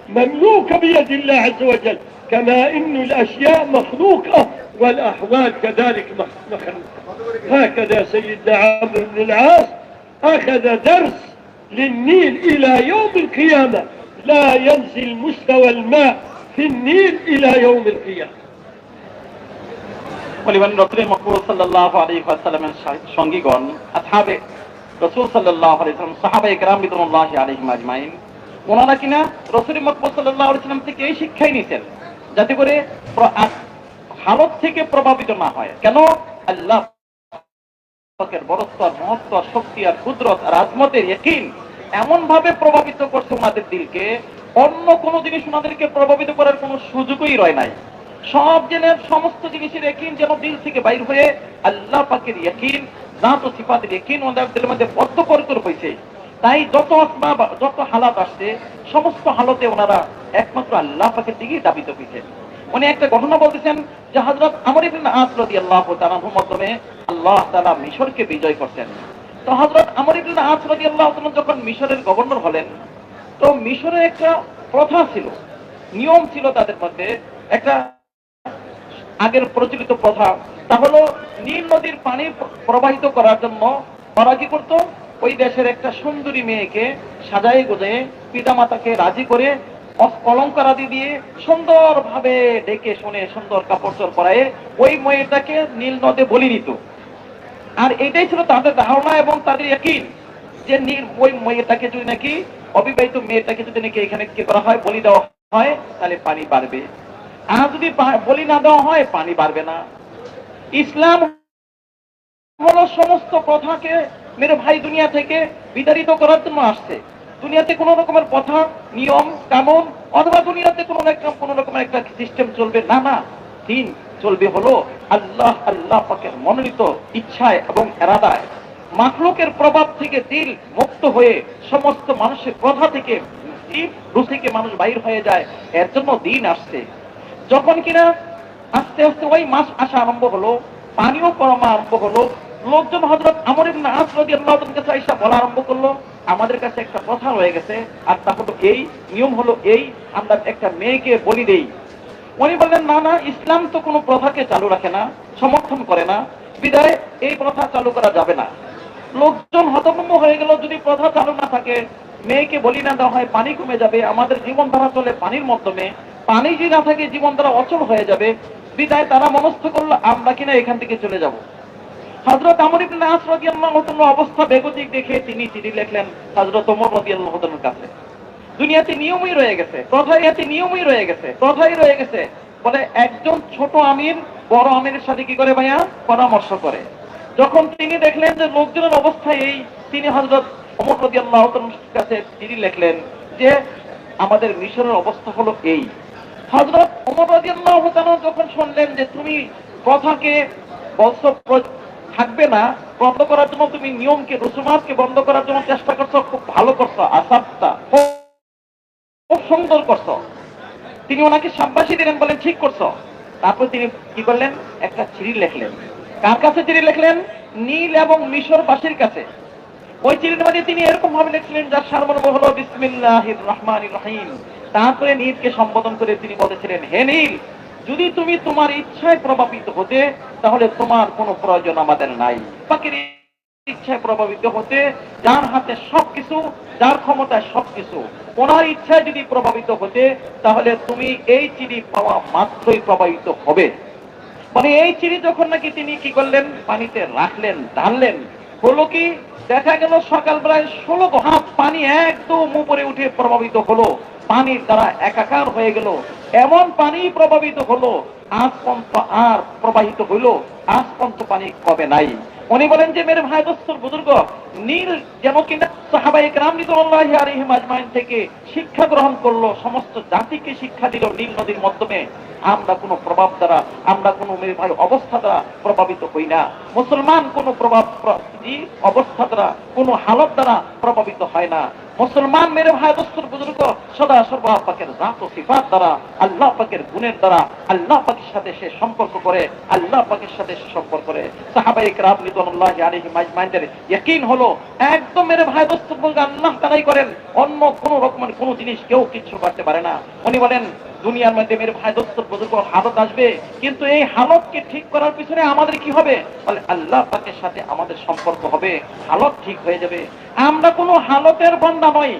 Speaker 2: مملوكة بيد الله عز وجل، كما إن الأشياء مخلوقة والأحوال كذلك مخلوقة. هكذا سيدنا عمرو بن العاص أخذ درس للنيل إلى يوم القيامة. لا ينزل مستوى الماء في النيل إلى يوم القيامة.
Speaker 1: বলিবেন রসুল মকবুল সাল্লাল্লাহু আলাইহি ওয়াসাল্লামের সঙ্গীগণ, আসহাবে রাসূল সাল্লাল্লাহু আলাইহি ওয়াসাল্লাম, সাহাবায়ে কেরাম রিদওয়ানুল্লাহি আলাইহিম আজমাইন, ওনারা কিনা রসুল মকবুল সাল্লাল্লাহু আলাইহি ওয়াসাল্লাম থেকে এই শিক্ষাই নিতেন যাতে করে হালত থেকে প্রভাবিত না হয়। কেন? আল্লাহ পাকের বড়ত্ব, মহত্ব, শক্তি আর কুদরত আর আজমতের ইয়াকিন এমন ভাবে প্রভাবিত করছে ওনাদের দিলকে, অন্য কোন জিনিস ওনাদেরকে প্রভাবিত করার কোনো সুযোগই রয় নাই। সব জেনের সমস্ত জিনিসের ইয়াকিন যেন দিল থেকে বাইর হয়ে আল্লাহ পাকের ইয়াকিন, জাত ও সিফাতের ইয়াকিন ওনাদের দিলের মধ্যে বদ্ধপরিকর হয়েছে। তাই যত আসবাব, যত হালাত আসছে, সমস্ত হালতে ওনারা একমাত্র আল্লাহ পাকের দিকেই দাবিত হয়েছে। উনি একটা ঘটনা বলতেছেন যে হযরত আমর ইবনে আস রাদিয়াল্লাহু তাআলার মাধ্যমে আল্লাহ তাআলা মিশরকে বিজয় করতেন। তো হযরত আমর ইবনে আস রাদিয়াল্লাহু তাআলা যখন মিশরের গভর্নর হলেন, তো মিশরের একটা প্রথা ছিল, নিয়ম ছিল তাদের মধ্যে, একটা আগের প্রচলিত প্রথা। তা হলো নীল নদীর পানি প্রবাহিত করার জন্য ওরা কি করতো, ওই দেশের একটা সুন্দরী মেয়েকে সাজাই গোজায়ে পিতামাতাকে রাজি করে অলঙ্কারাদি দিয়ে সুন্দরভাবে ডেকে শুনে সুন্দর কাপড় চোপড় পরায়ে ওই মেয়েটাকে নীল নদে বলি দিত। আর এটাই ছিল তাদের ধারণা এবং তাদের ইয়াকিন যে ওই মেয়েটাকে যদি নাকি, অবিবাহিত মেয়েটাকে যদি নাকি এখানে কি করা হয়, বলি দেওয়া হয়, তাহলে পানি বাড়বে। আর যদি বলি না দেওয়া হয়, পানি বাড়বে না। ইসলাম হলো সমস্ত প্রথাকে মেরে ভাই দুনিয়া থেকে বিতাড়িত করার জন্য আসছে। দুনিয়াতে কোন রকমের প্রথা, নিয়ম কানুন অথবা দুনিয়াতে কোন রকমের একটা সিস্টেম চলবে না। না, দিন চলবে হলো আল্লাহ পাকের মনোনীত ইচ্ছায় এবং এরাদায়। মাখলুকের প্রভাব থেকে দিল মুক্ত হয়ে সমস্ত মানুষের প্রথা থেকে, রুচিকে মানুষ বাইর হয়ে যায়, এর জন্য দিন আসছে। যখন কিনা আস্তে আস্তে ওই মাস আসা আরম্ভ হলো, পানিও কমা আরম্ভ হলো, লোকজন হযরত আমর ইবনে আস রাদিয়াল্লাহু তাআলার কাছে এসে বলা আরম্ভ করলো, আমাদের কাছে একটা প্রথা রয়ে গেছে, আর তা হলো এই, নিয়ম হলো এই, আমরা একটা মেয়েকে বলি দেই। উনি বললেন, না না, ইসলাম তো কোনো প্রথাকে চালু রাখে না, সমর্থন করে না, বিদায় এই প্রথা চালু করা যাবে না। লোকজন হতভম্ব হয়ে গেল, যদি প্রথা চালু না থাকে, মেয়েকে বলি না দেওয়া হয়, পানি কমে যাবে, আমাদের জীবনধারা চলে পানির মাধ্যমে, পানি যদি না থাকে জীবনধারা অচল হয়ে যাবে, বিদায় তারা মনস্থ করলো আমরা কিনা এখান থেকে চলে যাব। হযরত আমর ইবনে আস রাদিয়াল্লাহু তাআলার অবস্থা বেগতিক দেখে তিনি চিঠি লিখলেন হযরত ওমর রাদিয়াল্লাহু তাআলার কাছে। দুনিয়াতে নিয়মই রয়ে গেছে, প্রথাতে নিয়মই রয়ে গেছে, প্রথাই রয়ে গেছে। বলে একজন ছোট আমির বড় আমিরের সাথে কি করে ভাইয়া, পরামর্শ করে। যখন তিনি দেখলেন যে লোকজনের অবস্থা এই, তিনি হযরত ওমর রাদিয়াল্লাহু তাআলার কাছে চিঠি লিখলেন যে আমাদের মিশরের অবস্থা হলো এই। হযরত ওমর রাদিয়াল্লাহু তাআলা যখন শুনলেন যে তুমি প্রথাকে বলছো থাকবে না, বন্ধ করার জন্য তুমি নিয়মকে, রসুমাতকে বন্ধ করার জন্য চেষ্টা করছো, খুব ভালো করছো, আসাবটা খুব সুন্দর করছো। তিনি ওনাকে সাব্বাসী দিলেন, বলেন ঠিক করছো। তারপর তিনি কি করলেন, একটা চিঠি লিখলেন। কার কাছে চিঠি লিখলেন? নীল এবং মিশরবাসীর কাছে। ওই চিঠির মধ্যে তিনি এরকম ভাবে লিখলেন যার সারমর্ম হলো বিসমিল্লাহির রহমানির রহিম। তারপরে নীলকে সম্বোধন করে তিনি বলেছিলেন, হে নীল, যদি তুমি তোমার ইচ্ছায় প্রভাবিত হতে, তাহলে তোমার কোনো প্রয়োজন আমাদের নাই। পাকের ইচ্ছায় প্রভাবিত হতে, যার হাতে সবকিছু, যার ক্ষমতায় সবকিছু, ওনার ইচ্ছায় যদি প্রভাবিত হতে, তাহলে তুমি এই চিনি পাওয়া মাত্রই প্রভাবিত হবে। মানে এই চিনি যখন নাকি তিনি কি করলেন, পানিতে রাখলেন, ঢাললেন, হলো কি, দেখা গেল সকালবেলায় 16 হাত পানি একদম উপরে উঠে প্রভাবিত হলো, পানির দ্বারা একাকার হয়ে গেল। এমন পানি প্রভাবিত হলো, আজ পর্যন্ত আর প্রবাহিত হইল, আজ পর্যন্ত পানি কবে নাই। উনি বলেন যে মেরে ভাই দোস্তর বুজুর্গ, নীল যেন কিনা সাহাবায়ে কেরাম রিদওয়ানুল্লাহি আলাইহিম আজমাইন থেকে শিক্ষা গ্রহণ করলো, সমস্ত জাতিকে শিক্ষা দিল নীল নদীর মাধ্যমে। আমরা কোনো প্রভাব দ্বারা, আমরা কোনো মেরে ভাই অবস্থা দ্বারা প্রভাবিত হই না। মুসলমান কোনো অবস্থা দ্বারা, কোনো হালত দ্বারা প্রভাবিত হয় না। মুসলমান মেরে ভাই দোস্তর বুজুর্গ সদা সর্বদা পাকের জাত ও সিফাত দ্বারা, আল্লাহ পাকের গুণের দ্বারা আল্লাহ পাকের সাথে সে সম্পর্ক করে, আল্লাহ পাকের সাথে সে সম্পর্ক করে। সাহাবায়ে কেরাম রিদওয়ানুল্লাহি আলাইহিম আজমাইনের ইয়াকিন হলো একদম মেরে ভাই দোস্তর বুজুর্গ আল্লাহ তাআলাই করেন, অন্য কোন রকমের কোন জিনিস কেউ কিছু করতে পারে না। উনি বলেন দুনিয়ার মধ্যে মেরে ভাই দোস্তর বুজুর্গ হালত আসবে, কিন্তু এই হালতকে ঠিক করার পিছনে আমাদের কি হবে, বলে আল্লাহ পাকের সাথে আমাদের সম্পর্ক হবে, হালত ঠিক হয়ে যাবে। আমরা কোনো হালতের বান্দা নই,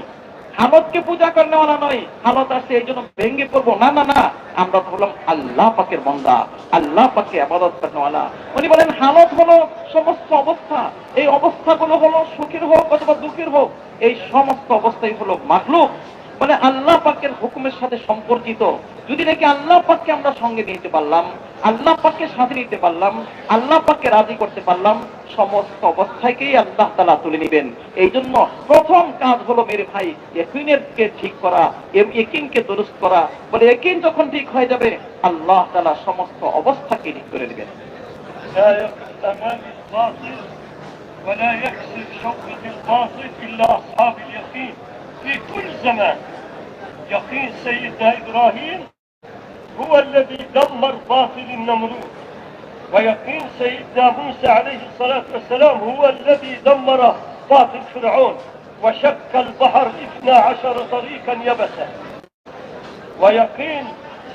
Speaker 1: হালতকে পূজা করনেওয়ালা নয়, হালত আসছে এই জন্য ভেঙ্গে পড়বো, না না না, আমরা তো হলাম আল্লাহ পাকের বান্দা, আল্লাহ পাককে ইবাদত করনেওয়ালা। উনি বলেন হালত হলো সমস্ত অবস্থা, এই অবস্থাগুলো হলো সুখের হোক অথবা দুঃখের হোক, এই সমস্ত অবস্থাই হলো মাখলুক, মানে আল্লাহ পাকের হুকুমের সাথে সম্পর্কিত। যদি নাকি আল্লাহ পাককে আমরা সঙ্গে নিতে পারলাম, আল্লাহ পাককে সাথে নিতে পারলাম, আল্লাহ পাককে রাজি করতে পারলাম, সমস্ত অবস্থাকেই আল্লাহ তাআলা তুলে নেবেন। এই জন্য প্রথম কাজ হলো মেরে ভাই ইয়াকিনকে ঠিক করা, ইয়াকিনকে দুরুস্ত করা। বলে ইয়াকিন যখন ঠিক হয়ে যাবে, আল্লাহ তাআলা সমস্ত অবস্থাকে ঠিক করে নেবেন।
Speaker 2: لا يقف أمام الباطل ولا يكسر شوكة الباطل إلا أصحاب اليقين في كل زمان. يقين سيدنا إبراهيم هو الذي دمر باطل النمرود، ويقين سيدنا موسى عليه الصلاة والسلام هو الذي دمر باطل فرعون وشق البحر 12 طريقا يبسا. ويقين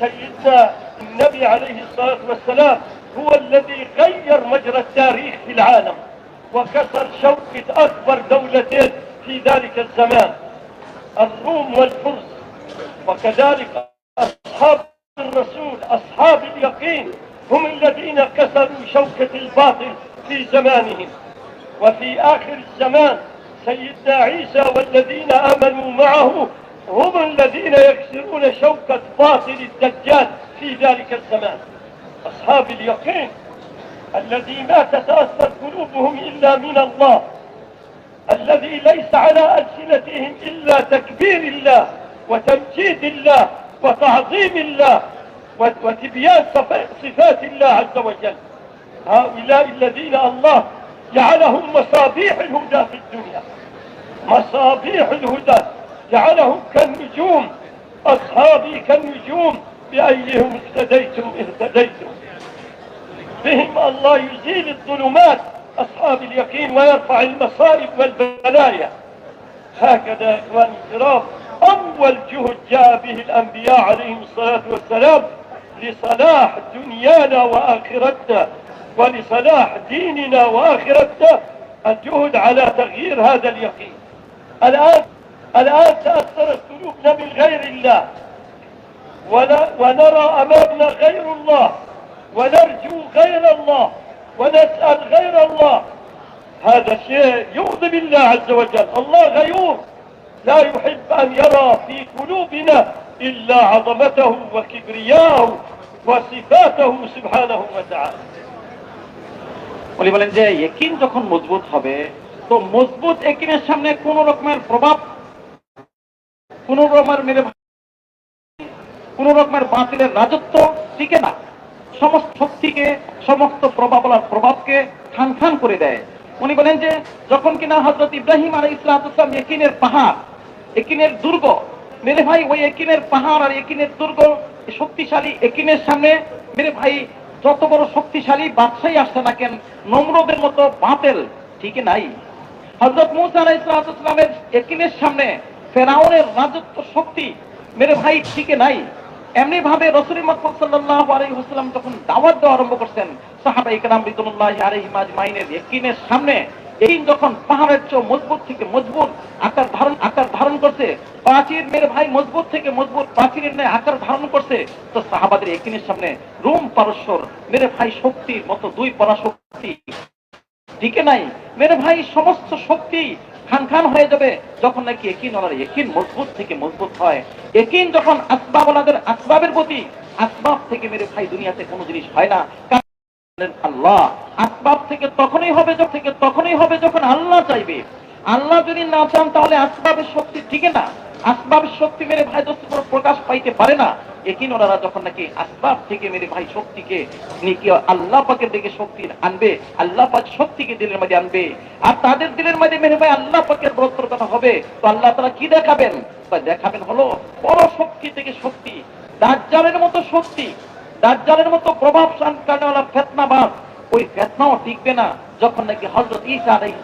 Speaker 2: سيدنا النبي عليه الصلاة والسلام هو الذي غير مجرى التاريخ في العالم وكسر شوكة أكبر دولتين في ذلك الزمان، الروم والفرس. وكذلك أصحاب الرسول أصحاب اليقين هم الذين كسروا شوكة الباطل في زمانهم. وفي آخر الزمان سيدنا عيسى والذين آمنوا معه هم الذين يكسرون شوكة باطل الدجال في ذلك الزمان. أصحاب اليقين الذي ما تتأثر قلوبهم إلا من الله، الذي ليس على ألسنتهم إلا تكبير الله وتمجيد الله وتعظيم الله وتبيان صفات الله عز وجل. هؤلاء الذين الله جعلهم مصابيح الهدى في الدنيا، مصابيح الهدى، جعلهم كالنجوم، أصحابي كالنجوم بأيهم اهتديتم اهتديتم. بهم الله يزيل الظلمات أصحاب اليقين ويرفع المصائب والبلايا. هكذا يا إخواني الكرام أول جهد جاء به الأنبياء عليهم الصلاة والسلام لصلاح دنيانا وآخرتنا ولصلاح ديننا وآخرتنا، الجهد على تغيير هذا اليقين. الآن تأثرت قلوبنا من غير الله، ونرى أمامنا غير الله، ونرجو غير الله، ونسأل غير الله. هذا شيء يغضب الله عز وجل. الله غيور لا يحب أن يرى في قلوبنا إلا عظمته وكبرياءه وصفاته سبحانه وتعالى.
Speaker 1: উনি বলেন যে ইয়াকিন যখন মজবুত হবে, তো মজবুত ইয়াকিনের সামনে কোন রকমের প্রভাব, কোন রকমের বাতিলের রাজত্ব টিকে না, সমস্ত শক্তিকে, সমস্ত প্রভাবকে খান খান করে দেয়। উনি বলেন যে যখন কিনা হযরত ইব্রাহিম আলাইহিস সালাম ইয়াকিনের পাহাড়, ইয়াকিনের দুর্গ, মেরে ভাই ওই ইয়াকিনের পাহাড় আর ইয়াকিনের দুর্গ, শক্তিশালী ইয়াকিনের সামনে মেরে ভাই যত বড় শক্তিশালী বাদশাহী আসছে না কেন, নমরুদের মতো বাতিল ঠিক নাই। হযরত মূসা আলাইহিস সালামের ইয়াকিনের সামনে ফেরাউনের রাজত্ব শক্তি মেরে ভাই ঠিক নাই। এমনি ভাবে রাসূল মুহাম্মদ সাল্লাল্লাহু আলাইহি ওয়াসাল্লাম যখন দাওয়াত দেওয়া আরম্ভ করছেন, সাহাবায়ে কেরাম রিদওয়ানুল্লাহি আলাইহিম আজমাইনের ইয়াকিনের সামনে এই যখন পাহাড়ের চেয়ে মজবুত থেকে মজবুত আকার ধারণ করছে, প্রাচীর মেরে ভাই মজবুত থেকে মজবুত প্রাচীরের ন্যায় আকার ধারণ করছে, তো সাহাবাদের একিনের সামনে রোম পারস্যর মেরে ভাই শক্তির মতো দুই পরাশক্তি টিকে নাই। মেরে ভাই সমস্ত শক্তি খান খান হয়ে যাবে যখন নাকি একিন মজবুত থেকে মজবুত হয়। একিন যখন আসবাবের প্রতি, আসবাব থেকে মেরে ভাই দুনিয়াতে কোনো জিনিস হয় না। আল্লাহ আসবাব থেকে তখনই হবে যখন আল্লাহ চাইবে। আল্লাহ যদি না চান তাহলে আসবাবের শক্তি টিকে না। আসবাবের শক্তি মেরে ভাই দোস্ত কোনো প্রকাশ পাইতে পারে না। একিন ওনারা যখন নাকি আসবাব থেকে মেরে ভাই শক্তিকে আল্লাহ পাকের দিকে শক্তি আনবে, আল্লাহ পাক শক্তিকে দিলের মধ্যে আনবে, আর তাদের দিলের মধ্যে মেরে ভাই আল্লাহ পাকের বরত্বর কথা হবে, তো আল্লাহ তাআলা কি দেখাবেন? দেখাবেন হলো বড় শক্তি থেকে শক্তি, দাজ্জালের মতো শক্তি, দাজ্জালের মতো প্রভাবশালী ফিতনাবাজ। ওই ফিতনাও টিকবে না যখন নাকি হযরত ঈসা আলাইহিস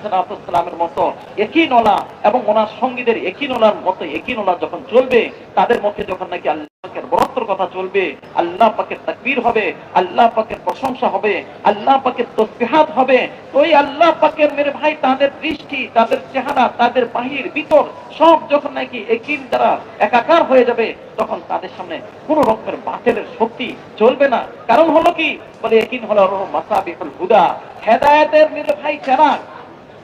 Speaker 1: সালামের মতো ইয়াকিনওয়ালা এবং ওনার সঙ্গীদের ইয়াকিনওয়ালার মতো ইয়াকিনওয়ালা যখন চলবে, তাদের মুখে যখন নাকি আল্লাহ পাকের বরত্বর কথা চলবে, আল্লাহ পাকের তাকবীর হবে, আল্লাহ পাকের প্রশংসা হবে, আল্লাহ পাকের তাসবিহাত হবে, তো ওই আল্লাহ পাকের মেরে ভাই তাদের দৃষ্টি, তাদের চেহারা, তাদের বাহির ভিতর সব যখন নাকি ইয়াকিন দ্বারা একাকার হয়ে যাবে, তখন তাদের সামনে কোনো রকমের বাতিলের শক্তি চলবে না। কারণ হলো কি? বলে ইয়াকিন হলো মাসাবিহুল হুদা, হেদায়েতের মেরে ভাই চেরাগ।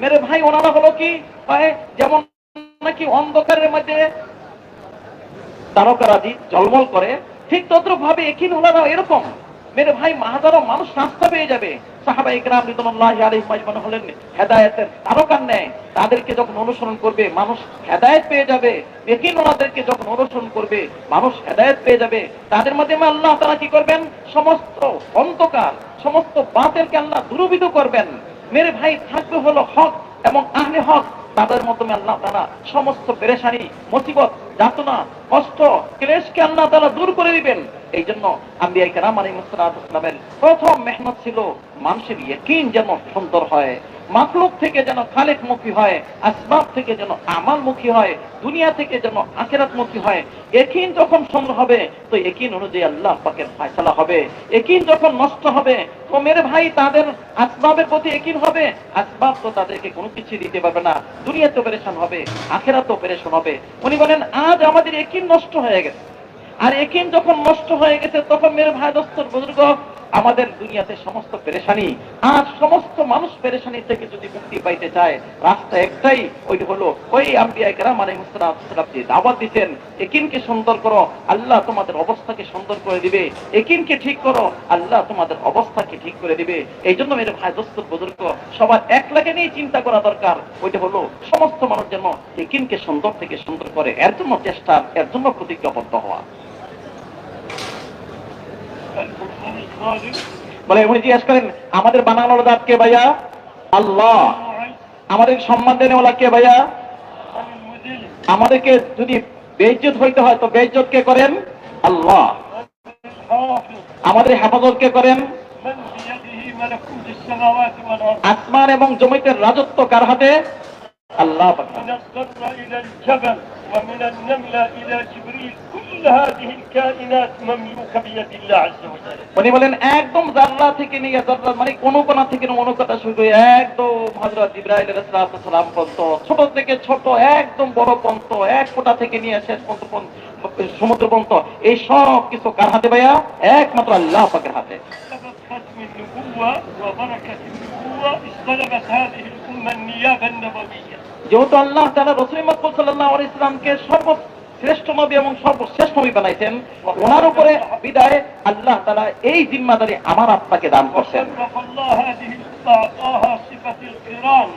Speaker 1: মেরে ভাই ওনারা হলো কি? যেমন নাকি অন্ধকারের মধ্যে তারকারাজি ঝলমল করে, ঠিক তদ্রুপ ভাবে ইয়াকিন হলো এরকম। মেরে ভাই হাজারো মানুষ রাস্তা পেয়ে যাবে, সাহাবায়ে কেরাম রিদওয়ানুল্লাহি আলাইহিম আজমাইন হলেন হেদায়েতের তারকার ন্যায়। তাদেরকে যখন অনুসরণ করবে মানুষ হেদায়েত পেয়ে যাবে। ইয়াকিন ওনাদেরকে যখন অনুসরণ করবে মানুষ হেদায়েত পেয়ে যাবে। তাদের মাধ্যমে আল্লাহ তাআলা কি করবেন? সমস্ত অন্ধকার, সমস্ত বাতিলকে আল্লাহ দূরীভূত করবেন। মেরে ভাই থাকবে হলো হক এবং আহলে হক, তাদের মাধ্যমে আল্লাহ তাআলা সমস্ত পেরেশানি, মুসিবত, যাতনা, কষ্ট, ক্লেশকে আল্লাহ তাআলা দূর করে দিবেন। এই জন্য আম্বিয়া কেরাম আলাইহিস সালামের প্রথম মেহনত ছিল মানুষের ইয়াকিন যেন সুন্দর হয়, মাখলুক থেকে যেন খালেকমুখী হয়, আসবাব থেকে যেন আমালমুখী হয়, দুনিয়া থেকে যেন আখিরাতমুখী হয়। ইয়াকিন যখন সুন্দর হবে তো ইয়াকিন অনুযায়ী আল্লাহ পাকের ফয়সালা হবে। ইয়াকিন যখন নষ্ট হবে তো মেরে ভাই তাদের আসবাবের প্রতি ইয়াকিন হবে, আসবাব তো তাদেরকে কোনো কিছু দিতে পারবে না, দুনিয়াতেও পেরেশান হবে, আখিরাতেও পেরেশান হবে। উনি বলেন আজ আমাদের ইয়াকিন নষ্ট হয়ে গেছে, আর ইয়াকিন যখন নষ্ট হয়ে গেছে তখন মেরে ভাই দোস্তর বুজুর্গ আমাদের দুনিয়াতে সমস্ত পেরেশানি, আর সমস্ত মানুষ পেরেশানি থেকে যদি মুক্তি পাইতে চায় রাস্তা একটাই, ওইটা হলো ওই আম্বিয়া কেরাম আলাইহিস সালাম যে দাওয়াত দিতেন, ইয়াকিনকে সুন্দর করো, আল্লাহ তোমাদের অবস্থাকে সুন্দর করে দিবে। ইয়াকিনকে ঠিক করো, আল্লাহ তোমাদের অবস্থাকে ঠিক করে দিবে। এই জন্য মেরে ভাই দোস্ত বুজুর্গ সবার এক লাগে নিয়ে চিন্তা করা দরকার, ওইটা হলো সমস্ত মানুষ যেন ইয়াকিনকে সুন্দর থেকে সুন্দর করে, এর জন্য চেষ্টা, এর জন্য প্রতিজ্ঞাবদ্ধ হওয়া। বলে উনি জিজ্ঞেস করেন আমাদের বানানোর দাঁত কে ভাইয়া? আল্লাহ। আমাদের সম্মান দেনেওয়ালা কে ভাইয়া? আমাদেরকে যদি বেইজ্জত হইতে হয় তো বেইজ্জত কে করেন? আল্লাহ। আমাদের হেফাজত কে করেন? আসমান এবং জমিনের রাজত্ব কার হাতে? আল্লাহ।
Speaker 2: ومن النملة إلى جبريل كل هذه الكائنات مملوكة بيد الله عز وجل।
Speaker 1: উনি বলেন একদম জান্নাত থেকে নিয়ে জান্নাত মানে কোন কোনা থেকে অনুকতা শুরু করে একদম হযরত জিবরাইল আলাইহিস সালাম পর্যন্ত, ছোট থেকে ছোট একদম বড় পর্যন্ত, এক ফোঁটা থেকে নিয়ে শেষ পর্যন্ত সমুদ্র পর্যন্ত, এই সব কিছু কার হাতে ভাইয়া? একমাত্র আল্লাহ পাকের হাতে।
Speaker 2: ختم النبوة وبركة النبوة استلمت هذه الأمة النيابة النبوية।
Speaker 1: যেহেতু আল্লাহ তাআলা রাসূল মুহাম্মদ সাল্লাল্লাহু আলাইহি ওয়াসাল্লামকে সর্বশ্রেষ্ঠ নবী এবং সর্বশ্রেষ্ঠ নবী বানাইছেন, ওনার উপরে বিদায় আল্লাহ তাআলা এই জিম্মাদারি আমার আপনাকে দান করছেন।
Speaker 2: আল্লাহ هذه أعطاها صفة القران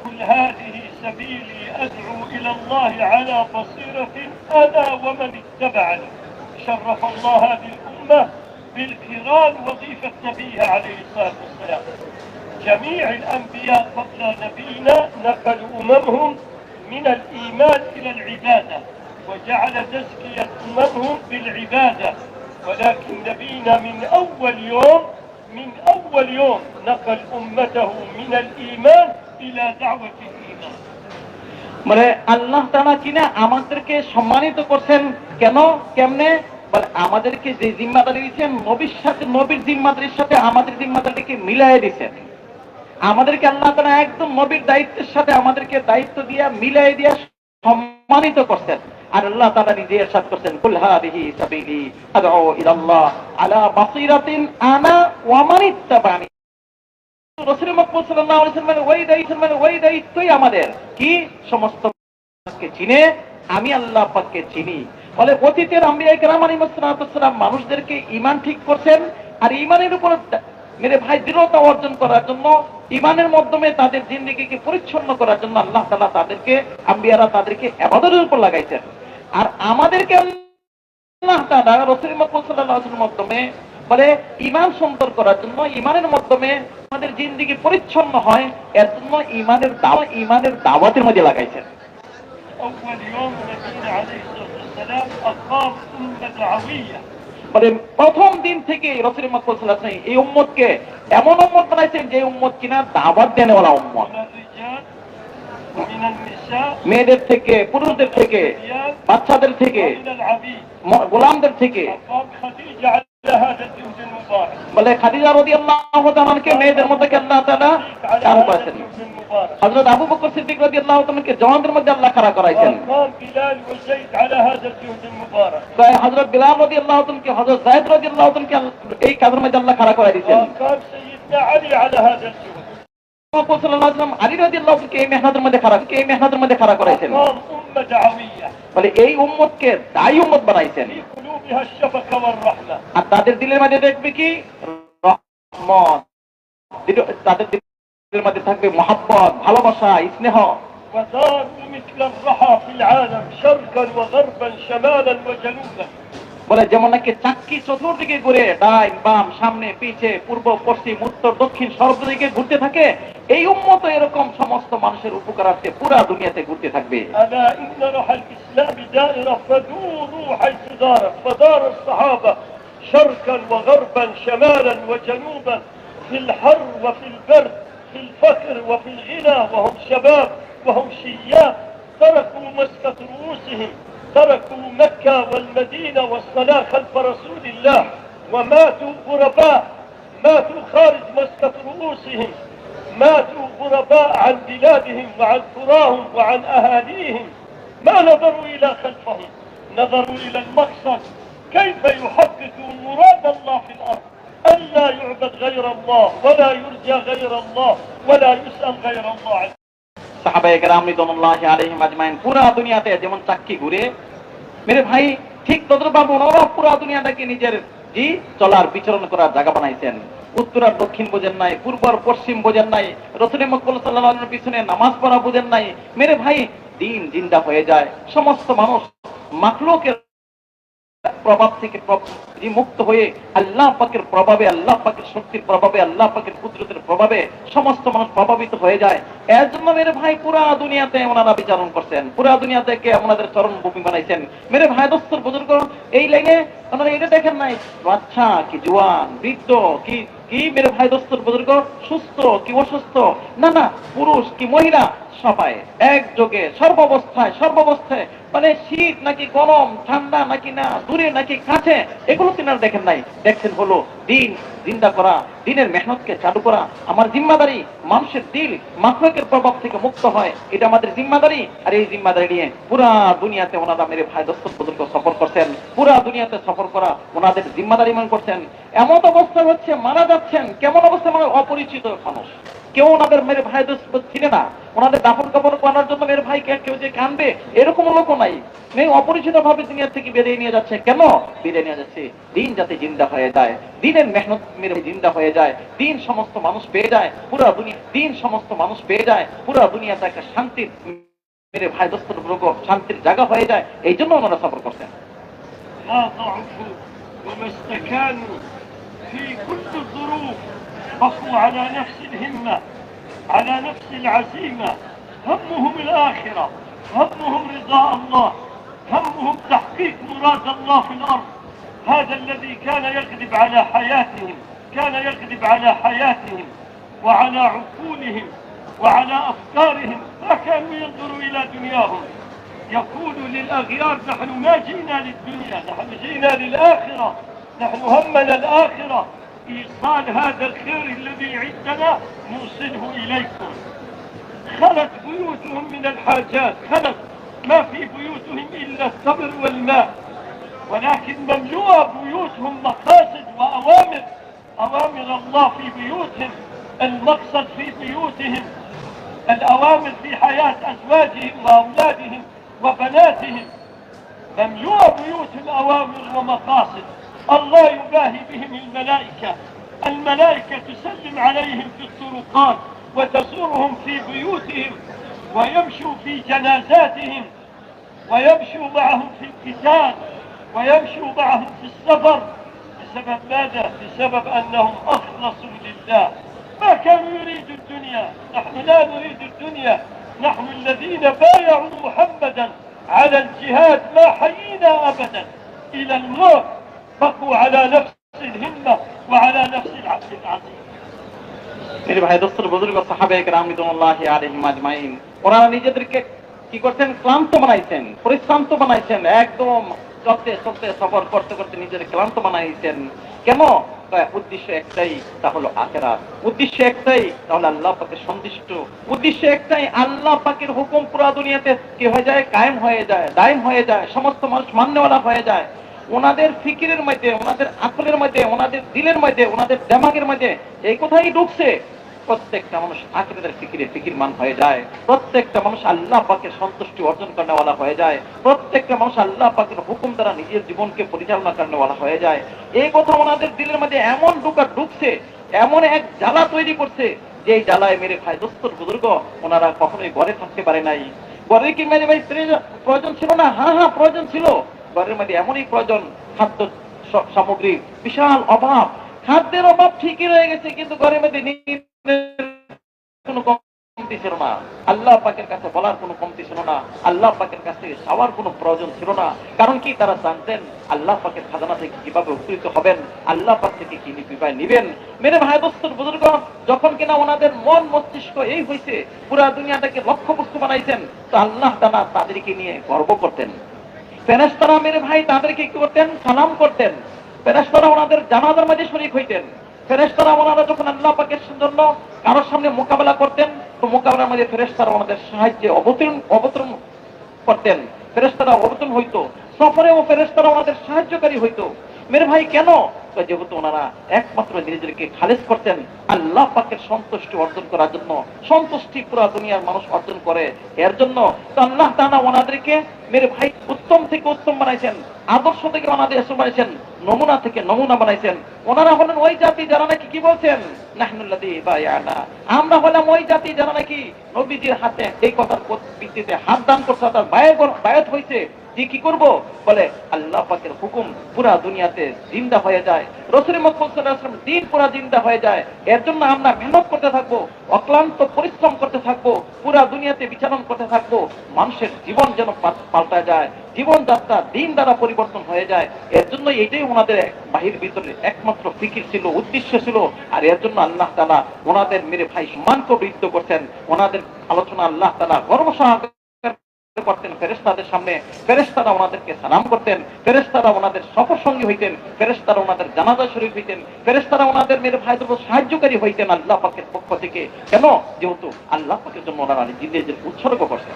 Speaker 2: قل هذه سبيلي أدعو إلى الله على بصيرة أنا ومن اتبعني। شرف الله هذه الأمة بالقران وظيفة نبيها عليه الصلاة والسلام. جميع الأنبياء قبل نبينا نقلوا أممهم من الإيمان إلى العبادة، وجعل تزكية أممهم بالعبادة، ولكن نبينا من أول يوم نقل أمته من الإيمان إلى دعوة الإيمان।
Speaker 1: মানে আল্লাহ তাআলা কিনা আমাদেরকে সম্মানিত করছেন কেন, কেমনে? বলে আমাদেরকে যে জিম্মাদারি দিয়েছেন নবীর সাথে, নবীর জিম্মাদারির সাথে আমাদের জিম্মাদারিকে মিলায়ে দিয়েছেন। আমাদেরকে আল্লাহ তাআলা একদম নবীর দায়িত্বের সাথে আমাদেরকে দায়িত্ব দিয়া মিলাই দিয়া সম্মানিত করছেন। আর আল্লাহ তাআলা নিজে ইরশাদ করছেন, কুল হাদিহি সাবিলি আদউ ইলাল্লাহ আলা বাসীরাতিন আনা ওয়া মান ইত্তাবানি। রাসূল মুহাম্মদ সাল্লাল্লাহু আলাইহি ওয়াসাল্লামের ওই দায়িত্বই আমাদের কি সমস্ত মানুষকে চিনে, আমি আল্লাহ পাককে চিনি। ফলে অতীতের আম্বিয়া কেরাম আলাইহিস সালাম মানুষদেরকে ঈমান ঠিক করছেন, আর ঈমানের উপর মেরে ভাই দৃঢ়তা অর্জন করার জন্য, ঈমানের মাধ্যমে তাদের জিন্দেগিকে পরিচ্ছন্ন করার জন্য আল্লাহ তাআলা তাদেরকে, আম্বিয়ারা তাদেরকে ইবাদতের উপর লাগাইছেন। আর আমাদেরকে আল্লাহ তাআলা রাসূল মুহাম্মদ সাল্লাল্লাহু আলাইহি ওয়াসাল্লামের মাধ্যমে বলে ঈমান সুন্দর করার জন্য, ঈমানের মাধ্যমে আমাদের জিন্দেগি পরিচ্ছন্ন হয়, এর জন্য ঈমানের দাওয়াতের মধ্যে লাগাইছেন।
Speaker 2: أول يوم نبينا عليه الصلاة والسلام أقام أمة دعوية.
Speaker 1: মানে প্রথম দিন থেকে রাসূল মুহাম্মদ সাল্লাল্লাহু আলাইহি ওয়াসাল্লাম এই উম্মতকে এমন উম্মত বানাইছেন যে উম্মত কিনা দাওয়াত দেনেওয়ালা উম্মত। মেয়েদের থেকে, পুরুষদের থেকে, বাচ্চাদের থেকে, গোলামদের থেকে। বলে খাদিজা রাদিয়াল্লাহু তাআলাকে মেয়েদের মধ্যে আল্লাহ তাআলা খাড়া করেছেন। হযরত আবু বকর সিদ্দিক রাদিয়াল্লাহু তাআলাকে জওয়ানদের মধ্যে আল্লাহ খাড়া করাইছেন। হযরত বিলাল রাদিয়াল্লাহু তাআলাকে, হযরত যায়েদ রাদিয়াল্লাহু তাআলাকে এই কাজের মধ্যে আল্লাহ খাড়া করাই দিয়েছেন। রাসূল সাল্লাল্লাহু আলাইহি ওয়াসাল্লাম আলী রাদিয়াল্লাহু তাআলাকে এই মেহনতের মধ্যে খাড়া করাইছেন। বলে এই উম্মতকে দায়ী উম্মত বানাইছেন। আর তাদের দিলের মধ্যে দেখবে কি রহমত, তাদের দিলের মধ্যে থাকবে মহব্বত, ভালোবাসা, স্নেহ। বলে যেমন নাকি চাক্কি চতুর্দিকে ঘুরে, ডাইন বাম সামনে পিছে পূর্ব পশ্চিম উত্তর দক্ষিণ সর্বদিকে ঘুরতে থাকে, এই উম্মত এরকম সমস্ত মানুষের উপকারার্থে পুরা দুনিয়াতে ঘুরতে থাকবে।
Speaker 2: شرقا وغربا شمالا وجنوبا في الحر وفي البرد في الفقر وفي الغنى وهم شباب وهم شياب تركوا مسكة رؤوسهم تركوا مكة والمدينة والصلاة خلف رسول الله وماتوا غرباء ماتوا خارج مسكة رؤوسهم ماتوا غرباء عن بلادهم وعن قراهم وعن أهاليهم ما نظروا إلى خلفهم نظروا إلى المقصد كيف يحققوا مراد الله في الأرض ألا يعبد غير الله ولا يرجى غير الله ولا يسأل غير الله.
Speaker 1: সাহাবায়ে কেরাম রিদওয়ানুল্লাহি আলাইহিম আজমাইন পুরা দুনিয়াতে যেমন চাক্কি ঘুরে, মেরে ভাই ঠিক তদ্রুপভাবে ওনারা পুরা দুনিয়াটাকে নিজের চলার বিচরণ করার জায়গা বানাইছেন। উত্তর আর দক্ষিণ বোঝেন নাই, পূর্ব আর পশ্চিম বোঝেন নাই, রাসূল মুহাম্মদ সাল্লাল্লাহু আলাইহি ওয়াসাল্লামের পিছনে নামাজ পড়া বোঝেন নাই। মেরে ভাই দিন জিন্দা হয়ে যায়, সমস্ত মানুষ মাখলুকের প্রভাব থেকে মুক্ত হয়ে আল্লাহ পাকের প্রভাবে, আল্লাহ পাকের শক্তির প্রভাবে, আল্লাহ পাকের কুদরতের প্রভাবে সমস্ত মানুষ প্রভাবিত হয়ে যায়। এর জন্য মেরে ভাই পুরা দুনিয়াতে ওনারা বিচারণ করছেন, পুরা দুনিয়াতে ওনাদের চরণ ভূমি বানাইছেন। মেরে ভাই দোস্তর বুজুর্গ এই লাইনে ওনারা এটা দেখেন নাই বাচ্চা কি জওয়ান, বৃদ্ধ কি কি মেরে ভাই দোস্তর বুজুর্গ, সুস্থ কি অসুস্থ, না না পুরুষ কি মহিলা, সবাই একযোগে সর্বাবস্থায় মানে শীত নাকি গরম, ঠান্ডা নাকি না, দূরে নাকি কাছে, এগুলো তিনারা দেখেন নাই। দেখছেন হলো দিন জিন্দা করা, দিনের মেহনতকে চালু করা। আমার জিম্মাদারি মানুষের দিল মাখলুকের প্রভাব থেকে মুক্ত হয়, এটা আমাদের জিম্মাদারি। আর এই জিম্মাদারি নিয়ে পুরা দুনিয়াতে ওনারা মেরে ভাই দোস্তর বুজুর্গ সফর করছেন, পুরা দুনিয়াতে সফর করা ওনাদের জিম্মাদারি মনে করছেন। এমন অবস্থা হচ্ছে মারা যাচ্ছেন, কেমন অবস্থা মানে অপরিচিত মানুষ, কেউ ওনাদের মেরে ভাই দোস্ত চিনে না, ওনাদের দাফন কাপড় করার জন্য মেরে ভাই কেউ যে কানবে এরকম লোকও নাই। অপরিচিত ভাবে দুনিয়া থেকে বেরিয়ে নিয়ে যাচ্ছে। কেন বেরিয়ে নিয়ে যাচ্ছে? দিন যাতে জিন্দা হয়ে যায়, দিনের মেহনত মেরে জিন্দা হয়ে যায়, দিন সমস্ত মানুষ পেয়ে যায়, পুরা দুনিয়া দিন সমস্ত মানুষ পেয়ে যায়, পুরা দুনিয়াতে একটা শান্তির মেরে ভাই দোস্তর লোক শান্তির জায়গা হয়ে যায়। এই জন্য ওনারা সফর করছেন।
Speaker 2: بقوا على نفس الهمة على نفس العزيمة همهم الآخرة همهم رضاء الله همهم تحقيق مراد الله في الأرض. هذا الذي كان يغلب على حياتهم كان يغلب على حياتهم وعلى عقولهم وعلى أفكارهم ما كانوا ينظروا إلى دنياهم. يقول للأغيار نحن ما جئنا للدنيا نحن جئنا للآخرة نحن همنا الآخرة إيصال هذا الخير الذي عندنا نوصله إليكم. خلت بيوتهم من الحاجات، خلت ما في بيوتهم إلا التمر والماء، ولكن مملوءة بيوتهم مقاصد وأوامر، أوامر الله في بيوتهم، المقصد في بيوتهم، الأوامر في حياة أزواجهم وأولادهم وبناتهم. مملوءة بيوتهم أوامر ومقاصد. الله يباهي بهم الملائكة، الملائكة تسلم عليهم في الطرقات وتزورهم في بيوتهم ويمشوا في جنازاتهم ويمشوا معهم في القتال ويمشوا معهم في السفر. بسبب ماذا؟ بسبب أنهم أخلصوا لله، ما كانوا يريدوا الدنيا. نحن لا نريد الدنيا، نحن الذين بايعوا محمدا على الجهاد ما حيينا أبدا إلى الموت، بقوا على نفس الهمة وعلى نفس العهد العظيم.
Speaker 1: मेरे भाई दोस्तों बुजुर्ग সাহাবে کرام রিদওয়ানুল্লাহি আলাইহিম আজমাইন, ওনারা নিজেদেরকে কি করতেন? ক্লান্ত বানাইছেন, পরিশ্রান্ত বানাইছেন, একদম চলতে চলতে সফর করতে করতে নিজের ক্লান্ত বানাইছেন। কেন? উদ্দেশ্য একটাই, তা হলো আখিরাত। উদ্দেশ্য একটাই, তা হলো আল্লাহ পাকের সন্তুষ্ট। উদ্দেশ্য একটাই, আল্লাহ পাকের হুকুম পুরো দুনিয়াতে কি হয়ে যায়? কায়েম হয়ে যায়, দায়েম হয়ে যায়, সমস্ত মানুষ মান্যওয়ালা হয়ে যায়। ওনাদের ফিকিরের মধ্যে, ওনাদের আকলের মধ্যে, ওনাদের দিলের মধ্যে, ওনাদের দেমাগের মধ্যে এই কথাই ঢুকছে, প্রত্যেকটা মানুষ আখিরাতের ফিকিরে ফিকিরমান হয়ে যায়, প্রত্যেকটা মানুষ আল্লাহ পাকের সন্তুষ্টি অর্জন করেওয়ালা হয়ে যায়, প্রত্যেকটা মানুষ আল্লাহ পাকের হুকুম দ্বারা নিজের জীবনকে পরিচালনা করেওয়ালা হয়ে যায়। এই কথা ওনাদের দিলের মধ্যে এমন ঢুকছে, এমন এক জ্বালা তৈরি করছে যে এই জ্বালায় মেরে ভাই দোস্তর বুজুর্গ ওনারা কখনোই ঘরে থাকতে পারে নাই। ঘরে কি মেরে ভাই প্রয়োজন ছিল না? হ্যাঁ প্রয়োজন ছিল। ঘরের মধ্যে এমনই প্রয়োজন, খাদ্য সামগ্রী বিশাল অভাব, খাদ্যের অভাব ঠিকই রয়ে গেছে, কিন্তু ঘরের মধ্যে কোনো কমতি ছিল না, আল্লাহ পাকের কাছে বলার কোনো কমতি ছিল না, আল্লাহ পাকের কাছে চাওয়ার কোনো প্রয়োজন ছিল না। কারণ কি? তারা জানতেন আল্লাহ পাকের খাজানা থেকে কিভাবে উপকৃত হবেন, আল্লাহ পাক থেকে কি বিপায় নিবেন। মেরে ভাই দোস্তর বুজুর্গ, যখন কিনা ওনাদের মন মস্তিষ্ক এই হয়েছে, পুরা দুনিয়াটাকে লক্ষ্যবস্তু বানাইছেন, তো আল্লাহ তাআলা তাদেরকে নিয়ে গর্ব করতেন। ফেরেশতারা মেরে ভাই তাদেরকে কি করতেন? সালাম করতেন। ফেরেশতারা ওনাদের জানাজার মাঝে শরীক হইতেন। ফেরেশতারা ওনারা যখন আল্লাহ পাকের জন্য কারোর সামনে মোকাবেলা করতেন, তো মোকাবেলার মধ্যে ফেরেশতারা ওনাদের সাহায্যে অবতরণ করতেন, ফেরেশতারা অবতরণ হইতো, সফরেও ফেরেশতারা ওনাদের সাহায্যকারী হইতো। মেরে ভাই কেন? যেহেতু ওনারা একমাত্র নিজেদেরকে খালেজ করতেন আল্লাহ পাকের সন্তুষ্টি অর্জন করার জন্য, সন্তুষ্টি পুরো দুনিয়ার মানুষ অর্জন করে এর জন্য, তো আল্লাহ তাআলা ওনাদেরকে মেরে ভাই উত্তম থেকে উত্তম বানাইছেন, আদর্শ থেকে ওনাদের বানাইছেন, নমুনা থেকে নমুনা বানাইছেন। ওনারা হলেন ওই জাতি যারা নাকি কি বলছেন? নাহনুল্লাযী বায়ানা, আমরা হলাম ওই জাতি যারা নাকি নবীজির হাতে এই কথার ভিত্তিতে হাত দান করছে, তার বায়াত হয়েছে যে কি করব? বলে আল্লাহ পাকের হুকুম পুরা দুনিয়াতে জিন্দা হয়ে যায়, রাসূল মুহাম্মদ সাল্লাল্লাহু আলাইহি ওয়াসাল্লাম দ্বীন পুরা জিন্দা হয়ে যায়। এর জন্য আমরা মেহনত করতে থাকবো, অক্লান্ত পরিশ্রম করতে থাকবো, পুরা দুনিয়াতে বিচরণ করতে থাকবো। মানুষের জীবন যেন পাল্টা যায়, জীবনযাত্রা দিন দ্বারা পরিবর্তন হয়ে যায়। এর জন্য এটাই ওনাদের বাহির ভিতরে একমাত্র ফিকির ছিল, উদ্দেশ্য ছিল। আর এর জন্য আল্লাহ তাআলা ওনাদের মেরে ভাই সম্মানকে বৃদ্ধ করতেন। ওনাদের আলোচনা আল্লাহ তাআলা গর্ব সহকারে করতেন ফেরেশতাদের সামনে। ফেরেশতারা ওনাদেরকে সালাম করতেন, ফেরেশতারা ওনাদের সফর সঙ্গী হইতেন, ফেরেশতারা ওনাদের জানাজা শরীফ হইতেন, ফেরেশতারা ওনাদের মেরে ভাইদের সাহায্যকারী হইতেন আল্লাহ পাকের পক্ষ থেকে। কেন? যেহেতু আল্লাহ পাকের জন্য ওনারা নিজেদের উৎসর্গ করতেন।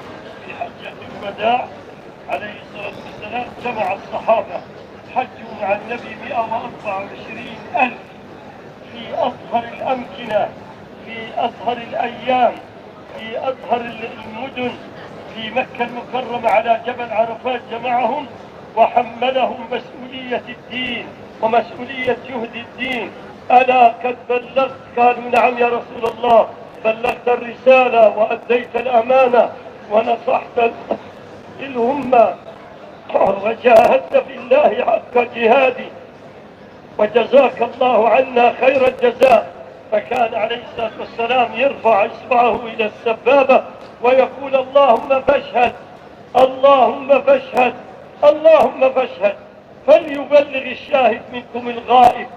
Speaker 2: عليه الصلاة والسلام جمع الصحابة حجوا مع النبي 124,000 في أطهر الأمكنة، في أطهر الأيام، في أطهر المدن، في مكة المكرمة على جبل عرفات جمعهم وحملهم مسؤولية الدين ومسؤولية جهد الدين. ألا قد بلغت؟ قالوا نعم يا رسول الله، بلغت الرسالة وأديت الأمانة ونصحت الأمة وجاهدت في الله حق جهادي وجزاك الله عنا خير الجزاء. فكان عليه الصلاة والسلام يرفع إصبعه إلى السبابة ويقول اللهم فاشهد، اللهم فاشهد، اللهم فاشهد. فليبلغ الشاهد منكم الغائب،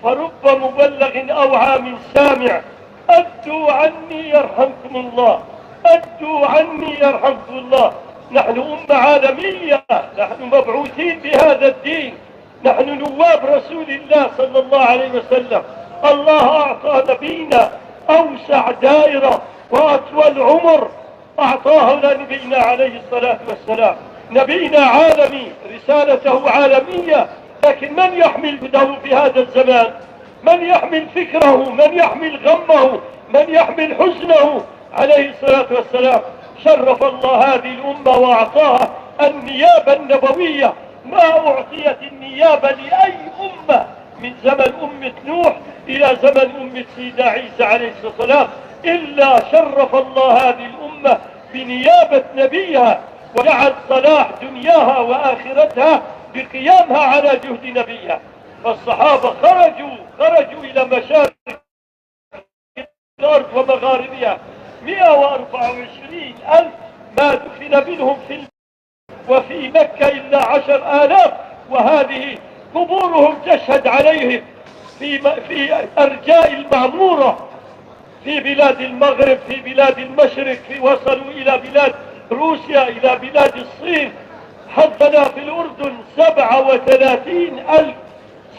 Speaker 2: فرب مبلغ أوعى من سامع. أدوا عني يرحمكم الله، أدوا عني يرحمكم الله. نحن أمة عالمية، نحن مبعوثين بهذا الدين، نحن نواب رسول الله صلى الله عليه وسلم. الله أعطى نبينا أوسع دائرة وأطول عمر أعطاه لنبينا عليه الصلاة والسلام. نبينا عالمي، رسالته عالمية، لكن من يحمل هداه في هذا الزمان؟ من يحمل فكره؟ من يحمل غمه؟ من يحمل حزنه؟ عليه الصلاة والسلام. شرف الله هذه الأمة وأعطاها النيابة النبوية. ما أعطيت النيابة لأي أمة من زمن أمة نوح إلى زمن أمة سيدنا عيسى عليه الصلاة والسلام إلا شرف الله هذه الأمة بنيابة نبيها، وجعل صلاح دنياها وآخرتها بقيامها على جهد نبيها. فالصحابة خرجوا إلى مشارق الأرض ومغاربها 124,000 ما دفن منهم وفي مكة إلا 10,000، وهذه قبورهم تشهد عليهم في أرجاء المعمورة، في بلاد المغرب، في بلاد المشرق، وصلوا إلى بلاد روسيا، إلى بلاد الصين. حضنا في الأردن 37,000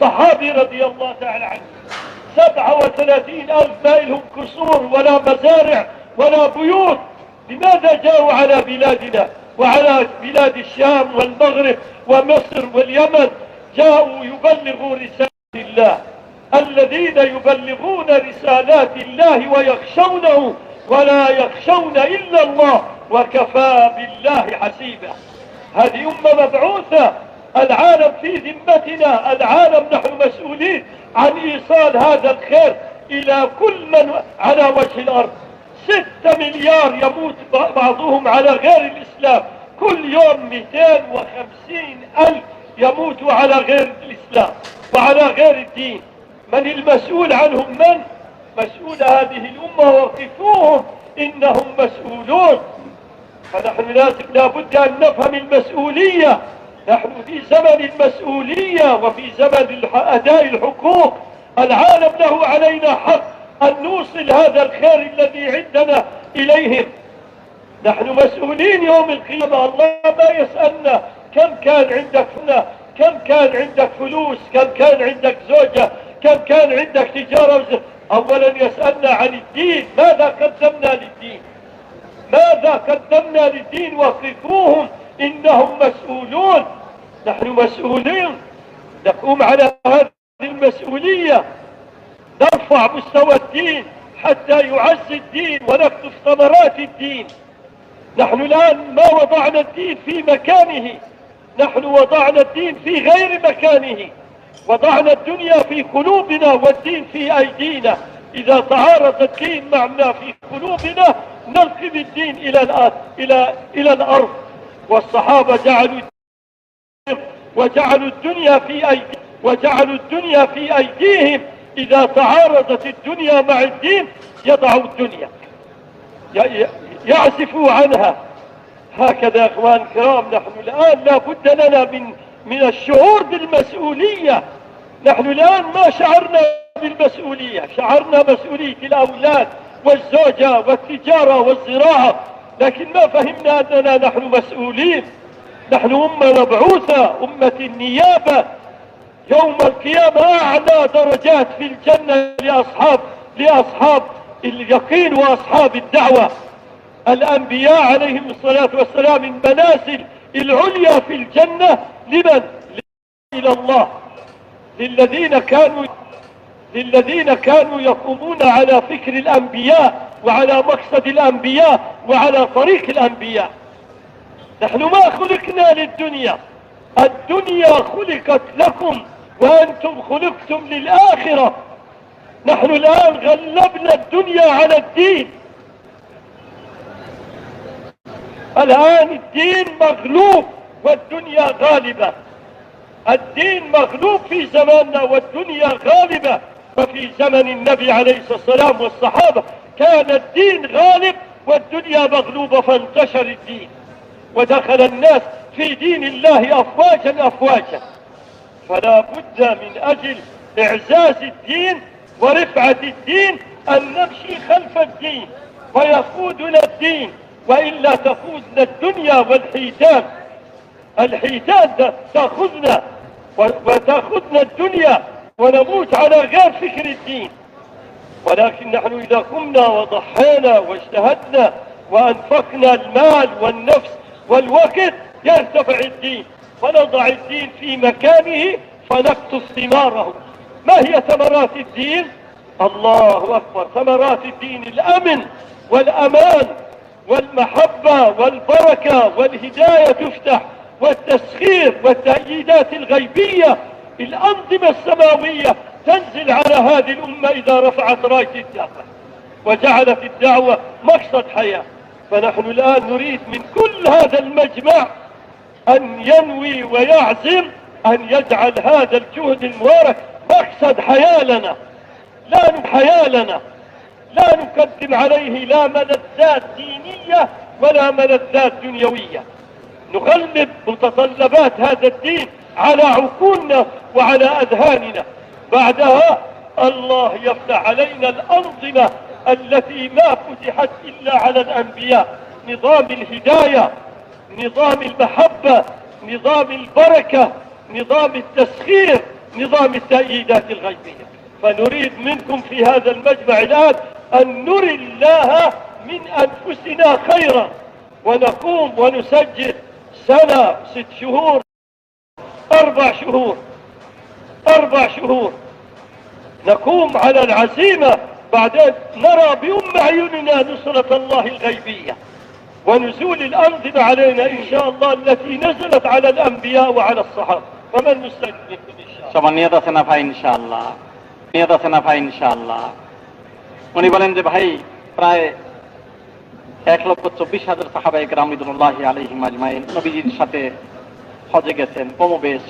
Speaker 2: صحابي رضي الله تعالى عنهم. 37,000 ما لهم قصور ولا مزارع ولا بيوت. لماذا جاءوا على بلادنا وعلى بلاد الشام والمغرب ومصر واليمن؟ جاءوا يبلغوا رسالة الله. الذين يبلغون رسالات الله ويخشونه ولا يخشون إلا الله وكفى بالله حسيبا. هذه أمة مبعوثة. العالم في ذمتنا، العالم نحن مسؤولين عن إيصال هذا الخير إلى كل من على وجه الأرض. 6 مليار يموت بعضهم على غير الإسلام كل يوم. 250,000 يموتوا على غير الإسلام وعلى غير الدين. من المسؤول عنهم؟ من مسؤول هذه الأمة؟ وقفوهم، إنهم مسؤولون. فنحن لا بد أن نفهم المسؤولية. نحن في زمن المسؤولية وفي زمن أداء الحقوق. العالم له علينا حق أن نوصل هذا الخير الذي عندنا إليهم. نحن مسؤولين يوم القيامة. الله ما يسألنا كم كان عندك هنا، كم كان عندك فلوس، كم كان عندك زوجة، كم كان عندك تجارة. أولا يسألنا عن الدين. ماذا قدمنا للدين؟ ماذا قدمنا للدين؟ وقفوهم، إنهم مسؤولون. نحن مسؤولين، نقوم على هذه المسؤولية، نرفع مستوى الدين حتى يعز الدين ونكتب ثمرات الدين. نحن الآن ما وضعنا الدين في مكانه، نحن وضعنا الدين في غير مكانه. وضعنا الدنيا في قلوبنا والدين في أيدينا. إذا تعارض الدين معنا في قلوبنا نلقي الدين إلى الأرض. والصحابة وجعلوا الدنيا في أيديهم. إذا تعارضت الدنيا مع الدين يضعوا الدنيا، يعزفوا عنها. هكذا يا أخوان الكرام، نحن الآن لا بد لنا من الشعور بالمسؤولية. نحن الآن ما شعرنا بالمسؤولية، شعرنا مسؤولية الأولاد والزوجة والتجارة والزراعة، لكن ما فهمنا أننا نحن مسؤولين. نحن أمة مبعوثة، أمة النيابة. يوم القيامة أعلى درجات في الجنة لأصحاب اليقين وأصحاب الدعوة. الأنبياء عليهم الصلاة والسلام المنازل العليا في الجنة لمن؟ إلى الله، للذين كانوا يقومون على فكر الأنبياء وعلى مقصد الأنبياء وعلى طريق الأنبياء. نحن ما خلقنا للدنيا، الدنيا خلقت لكم وأنتم خلقتم للآخرة. نحن الآن غلبنا الدنيا على الدين. الآن الدين مغلوب والدنيا غالبة. الدين مغلوب في زماننا والدنيا غالبة. ففي زمن النبي عليه الصلاة والسلام والصحابة كان الدين غالب والدنيا مغلوبة، فانتشر الدين ودخل الناس في دين الله أفواجا. فلا بد من أجل إعزاز الدين ورفعة الدين أن نمشي خلف الدين ويقودنا الدين، وإلا تقودنا الدنيا والحيتان. الحيتان تأخذنا وتأخذنا الدنيا ونموت على غير فكر الدين. ولكن نحن إذا قمنا وضحينا واجتهدنا وأنفقنا المال والنفس والوقت يرتفع الدين، فنضع الدين في مكانه فنقطف ثماره. ما هي ثمرات الدين؟ الله أكبر. ثمرات الدين الأمن والأمان والمحبة والبركة والهداية تفتح، والتسخير والتأييدات الغيبية، الأنظمة السماوية تنزل على هذه الأمة إذا رفعت راية الدعوة وجعلت الدعوة مقصد حياة. فنحن الآن نريد من كل هذا المجمع أن ينوي ويعزم أن يجعل هذا الجهد المبارك مقصد حياة لنا، لا نقدم عليه لا ملذات دينية ولا ملذات دنيوية. نغلب متطلبات هذا الدين على عقولنا وعلى أذهاننا. بعدها الله يفتح علينا الأنظمة التي ما فتحت إلا على الأنبياء، نظام الهداية، نظام المحبة، نظام البركة، نظام التسخير، نظام التأييدات الغيبية. فنريد منكم في هذا المجمع الآن أن نري الله من أنفسنا خيرا، ونقوم ونسجل 1 6 شهور 4 شهور نقوم على العزيمة، بعدين نرى بأم عيوننا نصرة الله الغيبية ونزول الأنظمة علينا إن شاء الله التي نزلت على الأنبياء وعلى الصحابة. فمن نستجد منكم إن شاء الله.
Speaker 1: সম্মানিত সেনা ভাই ইনশাআল্লাহ, নিয়ত সেনা ভাই ইনশাআল্লাহ। উনি বলেন যে ভাই প্রায় 1,24,000 সাহাবায়ে কেরাম রিদওয়ানুল্লাহি আলাইহিম আজমাইন নবীজির সাথে হজে গেছেন। কমবেশ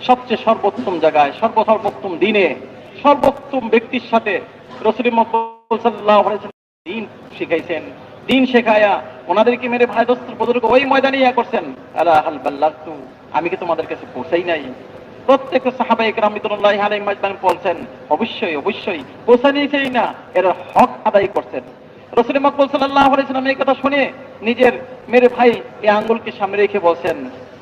Speaker 1: সবচেয়ে সর্বোত্তম জায়গায়, সর্বোত্তম দিনে, সর্বোত্তম ব্যক্তির সাথে রাসূল মুহাম্মদ সাল্লাল্লাহু আলাইহি ওয়াসাল্লাম দিন শিখাইছেন। দিন শেখায়া ওনাদেরকে মেরে ভাই দোস্ত বুজুর্গ ওই ময়দানে ইয়া করছেন, আলা হাল বাল্লাগতু, আমি কি তোমাদের কাছে পৌঁছাই নাই? প্রত্যেক সাহাবায়ে কেরাম রিদওয়ানুল্লাহি আলাইহিম আজমাইন বলছেন অবশ্যই পৌঁছানিছেই না, এর হক আদায় করছেন। রাসূল মুহাম্মদ সাল্লাল্লাহু আলাইহি ওয়াসাল্লাম এই কথা শুনে নিজের মেরে ভাই এই আঙ্গুলকে সামনে রেখে বলছেন,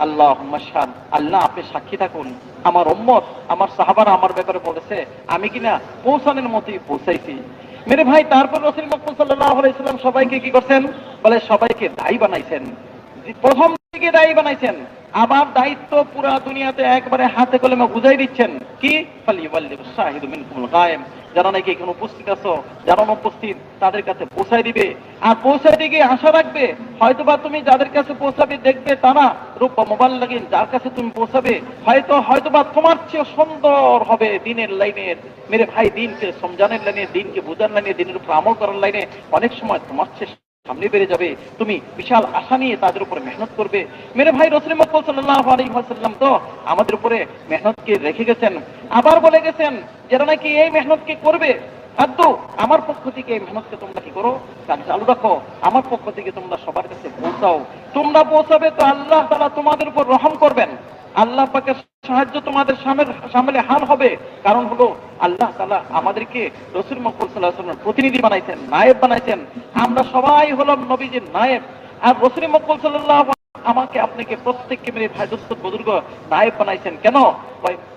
Speaker 1: আল্লাহুম্মা শাহাদ, আল্লাহ আপনি সাক্ষী থাকুন, আমার উম্মত আমার সাহাবারা আমার ব্যাপারে বলেছে আমি কিনা পৌঁছানোর মতোই পৌঁছাইছি। মেরে ভাই তারপর রাসূল মুহাম্মদ সাল্লাল্লাহু আলাইহি ওয়াসাল্লাম সবাইকে কি করছেন বলে, সবাইকে দায়ী বানাইছেন। প্রথম থেকে দায়ী বানাইছেন, আবার দায়িত্ব পুরা দুনিয়াতে একবারে হাতে কলমে বুঝাই দিচ্ছেন কি, ফালিওয়াল্লিবুস শাহিদু মিনকুমুল গায়েম, যারা নাকি এখানে উপস্থিত আছো, যারা অনুপস্থিত তাদের কাছে পৌঁছাই দিবে। আর পৌঁছাইতে গিয়ে আশা রাখবে হয়তোবা তুমি যাদের কাছে পৌঁছাবে দেখবে তারা রূপ মুবাল্লিগিন, যার কাছে তুমি পৌঁছাবে হয়তোবা তোমার চেয়ে সুন্দর হবে দিনের লাইনের। মেরে ভাই দিনকে সমঝানোর লাইনে, দিনকে বোঝার লাইনে, দিনের উপর আমল করার লাইনে অনেক সময় তোমার চেয়ে সামনে বেড়ে যাবে। তুমি বিশাল আশা নিয়ে তাদের উপরে মেহনত করবে। মেরে ভাই রাসূল মুহাম্মদ সাল্লাল্লাহু আলাইহি ওয়াসাল্লাম তো আমাদের উপরে মেহনতকে রেখে গেছেন, আবার বলে গেছেন যারা নাকি এই মেহনতকে করবে, আদু আমার পক্ষ থেকে এই মেহনতকে তোমরা কি করো, কাজ চালু রাখো, আমার পক্ষ থেকে তোমরা সবার কাছে পৌঁছাও। তোমরা পৌঁছাবে তো আল্লাহ তাআলা তোমাদের উপর রহম করবেন, আল্লাহ পাকের সাহায্য তোমাদের সামনে হাল হবে। কারণ হলো আল্লাহ তাআলা আমাদেরকে রাসূল মুহাম্মদ সাল্লাল্লাহু আলাইহি ওয়াসাল্লাম প্রতিনিধি বানাইছেন, নায়েব বানাইছেন। আমরা সবাই হলাম নবীজির নায়েব। আর রাসূল মুহাম্মদ সাল্লাল্লাহু আমাকে আপনাকে প্রত্যেককে মেরে ভাই দোস্ত বুজুর্গ নায়েব বানাইছেন কেন?